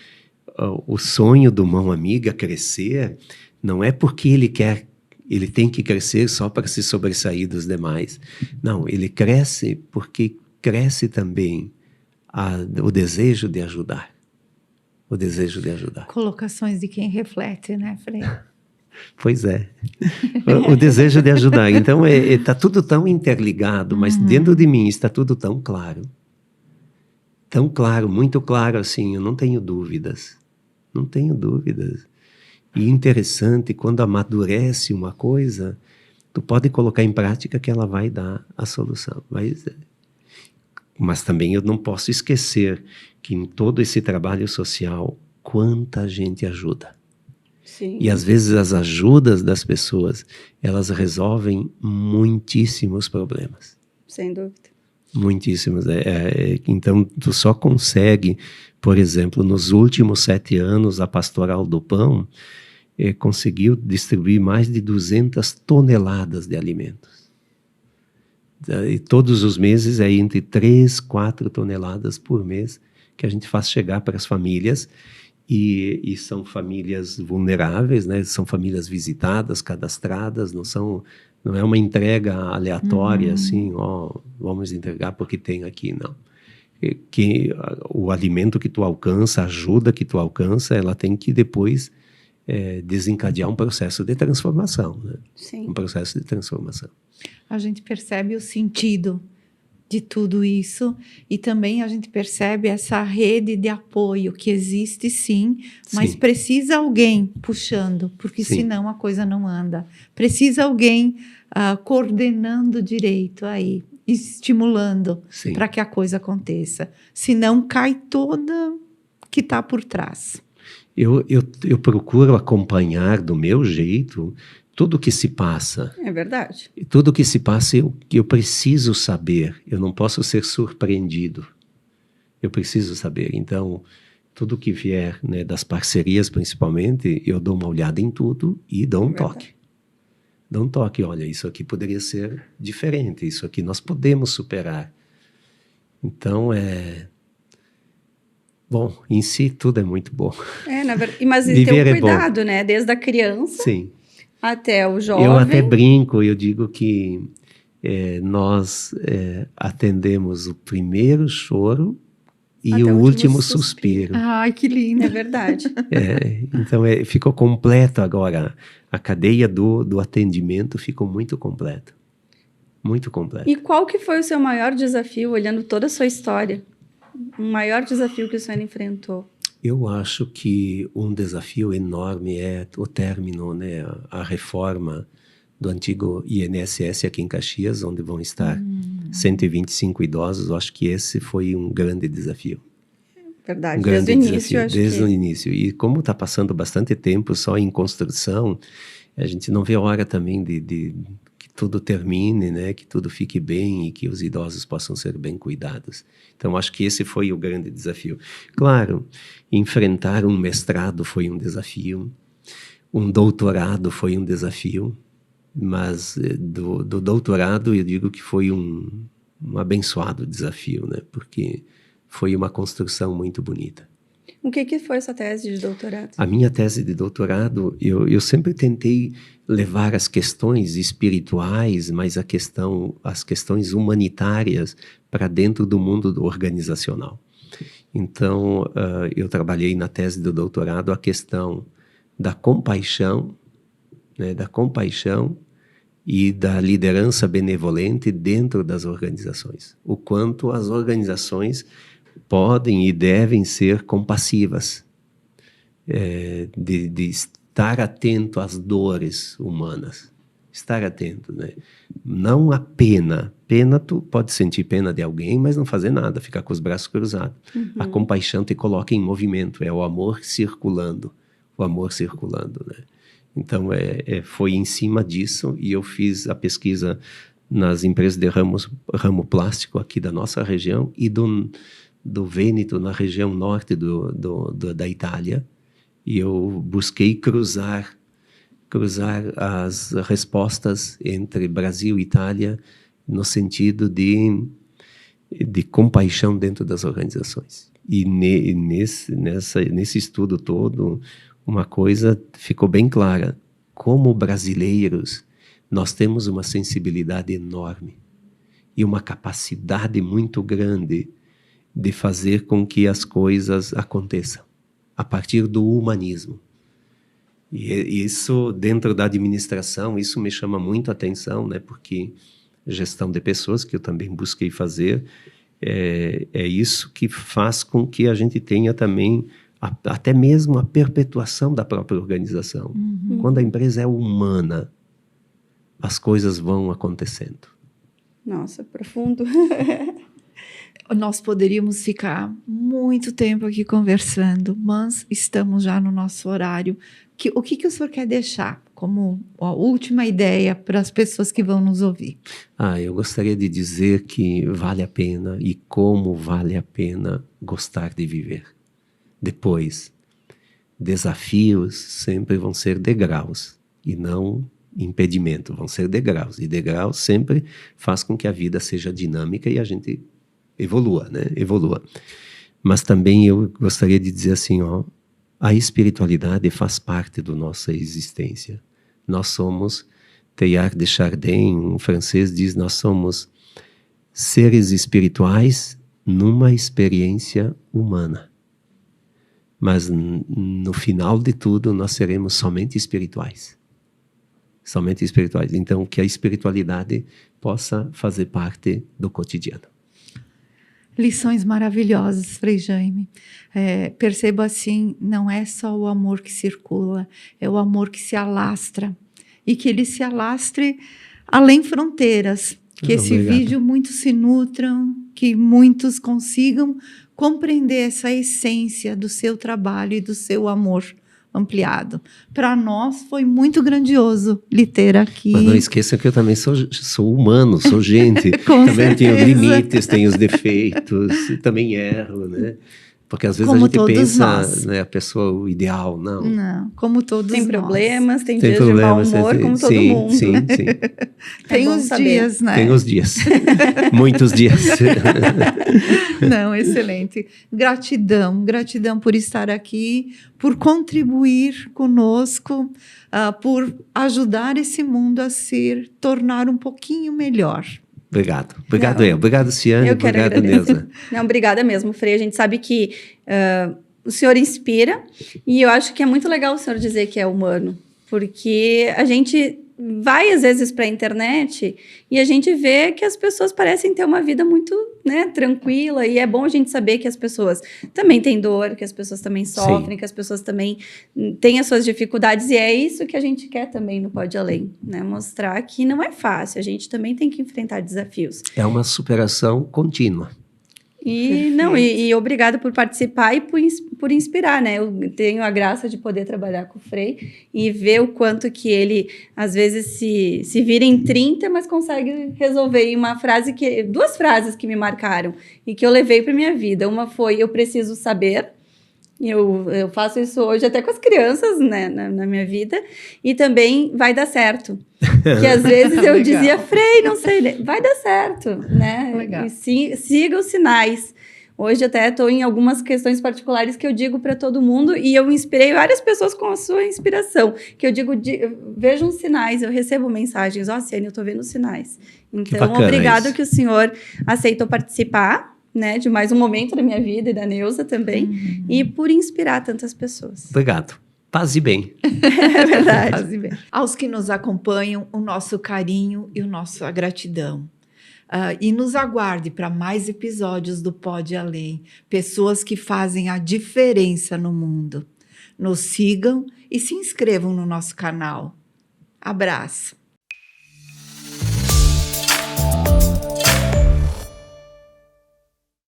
S2: o sonho do Mão Amiga crescer não é porque ele tem que crescer só para se sobressair dos demais. Não, ele cresce porque cresce também o desejo de ajudar. O desejo de ajudar.
S1: Colocações de quem reflete, né, Frei?
S2: Pois é. O desejo de ajudar. Então, está tudo tão interligado, mas dentro de mim está tudo tão claro. Tão claro, muito claro, assim, eu não tenho dúvidas. Não tenho dúvidas. E interessante, quando amadurece uma coisa, tu pode colocar em prática que ela vai dar a solução. Mas também eu não posso esquecer que em todo esse trabalho social, quanta gente ajuda.
S3: Sim.
S2: E às vezes as ajudas das pessoas, elas resolvem muitíssimos problemas.
S3: Sem dúvida.
S2: Muitíssimos. Então, tu só consegue, por exemplo, nos últimos 7 anos, a Pastoral do Pão conseguiu distribuir mais de 200 toneladas de alimentos. E todos os meses é entre 3, 4 toneladas por mês que a gente faz chegar para as famílias, e são famílias vulneráveis, né? São famílias visitadas, cadastradas, não é uma entrega aleatória, assim, vamos entregar porque tem aqui, não. O alimento que tu alcança, a ajuda que tu alcança, ela tem que depois desencadear um processo de transformação, né?
S3: Sim.
S2: Um processo de transformação.
S1: A gente percebe o sentido de tudo isso, e também a gente percebe essa rede de apoio que existe, sim, mas
S2: Sim.
S1: precisa alguém puxando, porque
S2: Sim.
S1: senão a coisa não anda. Precisa alguém coordenando direito aí, estimulando
S2: Sim.
S1: para que a coisa aconteça. Senão cai toda que está por trás.
S2: Eu procuro acompanhar do meu jeito tudo que se passa.
S3: É verdade.
S2: Tudo que se passa eu preciso saber. Eu não posso ser surpreendido. Eu preciso saber. Então, tudo que vier, né, das parcerias principalmente, eu dou uma olhada em tudo e dou um toque. Dou um toque. Olha, isso aqui poderia ser diferente. Isso aqui nós podemos superar. Então, bom, em si tudo é muito bom.
S3: Na verdade, mas
S2: Viver
S3: ter
S2: é bom.
S3: cuidado, né? Desde a criança
S2: Sim.
S3: até o jovem.
S2: Eu até brinco, eu digo que nós atendemos o primeiro choro e
S3: Até
S2: o
S3: o
S2: último
S3: último
S2: suspiro.
S1: Ai, que lindo.
S3: É verdade.
S2: Então, ficou completo agora. A cadeia do atendimento ficou muito completa. Muito completa.
S3: E qual que foi o seu maior desafio, olhando toda a sua história? O maior desafio que o senhor enfrentou?
S2: Eu acho que um desafio enorme é o término, né, a reforma do antigo INSS aqui em Caxias, onde vão estar 125 idosos. Eu acho que esse foi um grande desafio.
S3: Verdade,
S2: Um grande
S3: desde o início,
S2: desafio,
S3: eu acho
S2: desde
S3: que...
S2: o início. E como está passando bastante tempo só em construção, a gente não vê a hora também de que tudo termine, né, que tudo fique bem e que os idosos possam ser bem cuidados. Então, acho que esse foi o grande desafio. Claro, enfrentar um mestrado foi um desafio, um doutorado foi um desafio, mas do doutorado eu digo que foi um abençoado desafio, né, porque foi uma construção muito bonita.
S3: O que foi essa tese de doutorado?
S2: A minha tese de doutorado, eu sempre tentei levar as questões espirituais, mas as questões humanitárias para dentro do mundo organizacional. Então, eu trabalhei na tese do doutorado a questão da compaixão, né, e da liderança benevolente dentro das organizações. O quanto as organizações podem e devem ser compassivas, de estar atento às dores humanas, estar atento, né? Não a pena. Pena, tu pode sentir pena de alguém, mas não fazer nada, ficar com os braços cruzados. A compaixão te coloca em movimento, é o amor circulando, né? Então, foi em cima disso, e eu fiz a pesquisa nas empresas de ramo plástico aqui da nossa região e do Vêneto, na região norte da Itália, e eu busquei cruzar as respostas entre Brasil e Itália no sentido de compaixão dentro das organizações. E nesse estudo todo, uma coisa ficou bem clara: como brasileiros, nós temos uma sensibilidade enorme e uma capacidade muito grande de fazer com que as coisas aconteçam, a partir do humanismo. E isso, dentro da administração, isso me chama muito a atenção, né? Porque gestão de pessoas, que eu também busquei fazer, é isso que faz com que a gente tenha também até mesmo a perpetuação da própria organização. Quando a empresa é humana, as coisas vão acontecendo.
S3: Nossa, profundo.
S1: Nós poderíamos ficar muito tempo aqui conversando, mas estamos já no nosso horário. O que o senhor quer deixar como a última ideia para as pessoas que vão nos ouvir?
S2: Eu gostaria de dizer que vale a pena e como vale a pena gostar de viver. Depois, desafios sempre vão ser degraus e não impedimento, vão ser degraus. E degraus sempre faz com que a vida seja dinâmica e a gente evolua, né? Evolua. Mas também eu gostaria de dizer assim, a espiritualidade faz parte da nossa existência. Nós somos, Teilhard de Chardin, um francês, diz, nós somos seres espirituais numa experiência humana. Mas no final de tudo, nós seremos somente espirituais. Somente espirituais. Então, que a espiritualidade possa fazer parte do cotidiano.
S1: Lições maravilhosas, Frei Jaime. Percebo assim, não é só o amor que circula, é o amor que se alastra. E que ele se alastre além fronteiras. Que esse vídeo muitos se nutram, que muitos consigam compreender essa essência do seu trabalho e do seu amor ampliado. Para nós foi muito grandioso lhe ter aqui.
S2: Mas não esqueça que eu também sou humano, sou gente.
S1: Com
S2: também
S1: certeza.
S2: tenho limites, tenho os defeitos, também erro, né? Porque às vezes
S1: Como
S2: a gente
S1: todos
S2: pensa,
S1: nós.
S2: né, a pessoa o ideal, não.
S1: Não, como todos
S3: Tem
S1: nós.
S3: problemas, tem dias de mau humor, como todo mundo.
S2: Sim.
S1: Tem
S3: bom
S1: os
S3: saber.
S1: dias, né?
S2: Tem os dias. Muitos dias.
S1: Não, excelente. Gratidão por estar aqui, por contribuir conosco, por ajudar esse mundo a se tornar um pouquinho melhor.
S2: Obrigado. Obrigado, Obrigado, Ciane.
S3: Eu quero
S2: Obrigado,
S3: agradecer.
S2: Neuza.
S3: Não, obrigada mesmo, Frei. A gente sabe que o senhor inspira e eu acho que é muito legal o senhor dizer que é humano, porque a gente vai às vezes para a internet e a gente vê que as pessoas parecem ter uma vida muito, né, tranquila, e é bom a gente saber que as pessoas também têm dor, que as pessoas também sofrem, que as pessoas também têm as suas dificuldades, e é isso que a gente quer também no Pode Além, né? Mostrar que não é fácil, a gente também tem que enfrentar desafios.
S2: É uma superação contínua.
S3: E obrigado por participar e por inspirar, né? Eu tenho a graça de poder trabalhar com o Frei e ver o quanto que ele, às vezes, se vira em 30, mas consegue resolver em duas frases que me marcaram e que eu levei para minha vida. Uma foi, eu preciso saber. Eu faço isso hoje até com as crianças, né, na minha vida. E também vai dar certo. Que às vezes eu dizia, Frei, não sei, vai dar certo, né?
S1: Legal.
S3: E siga os sinais. Hoje até estou em algumas questões particulares que eu digo para todo mundo e eu inspirei várias pessoas com a sua inspiração. Que eu digo, vejam os sinais, eu recebo mensagens, Ciane, eu estou vendo os sinais. Então, obrigado isso. Que o senhor aceitou participar, né, de mais um momento da minha vida e da Neuza também, e por inspirar tantas pessoas.
S2: Obrigado. Paz e bem.
S3: É verdade.
S1: Paz e bem. Aos que nos acompanham, o nosso carinho e a nossa gratidão. E nos aguarde para mais episódios do Pode Além. Pessoas que fazem a diferença no mundo. Nos sigam e se inscrevam no nosso canal. Abraço.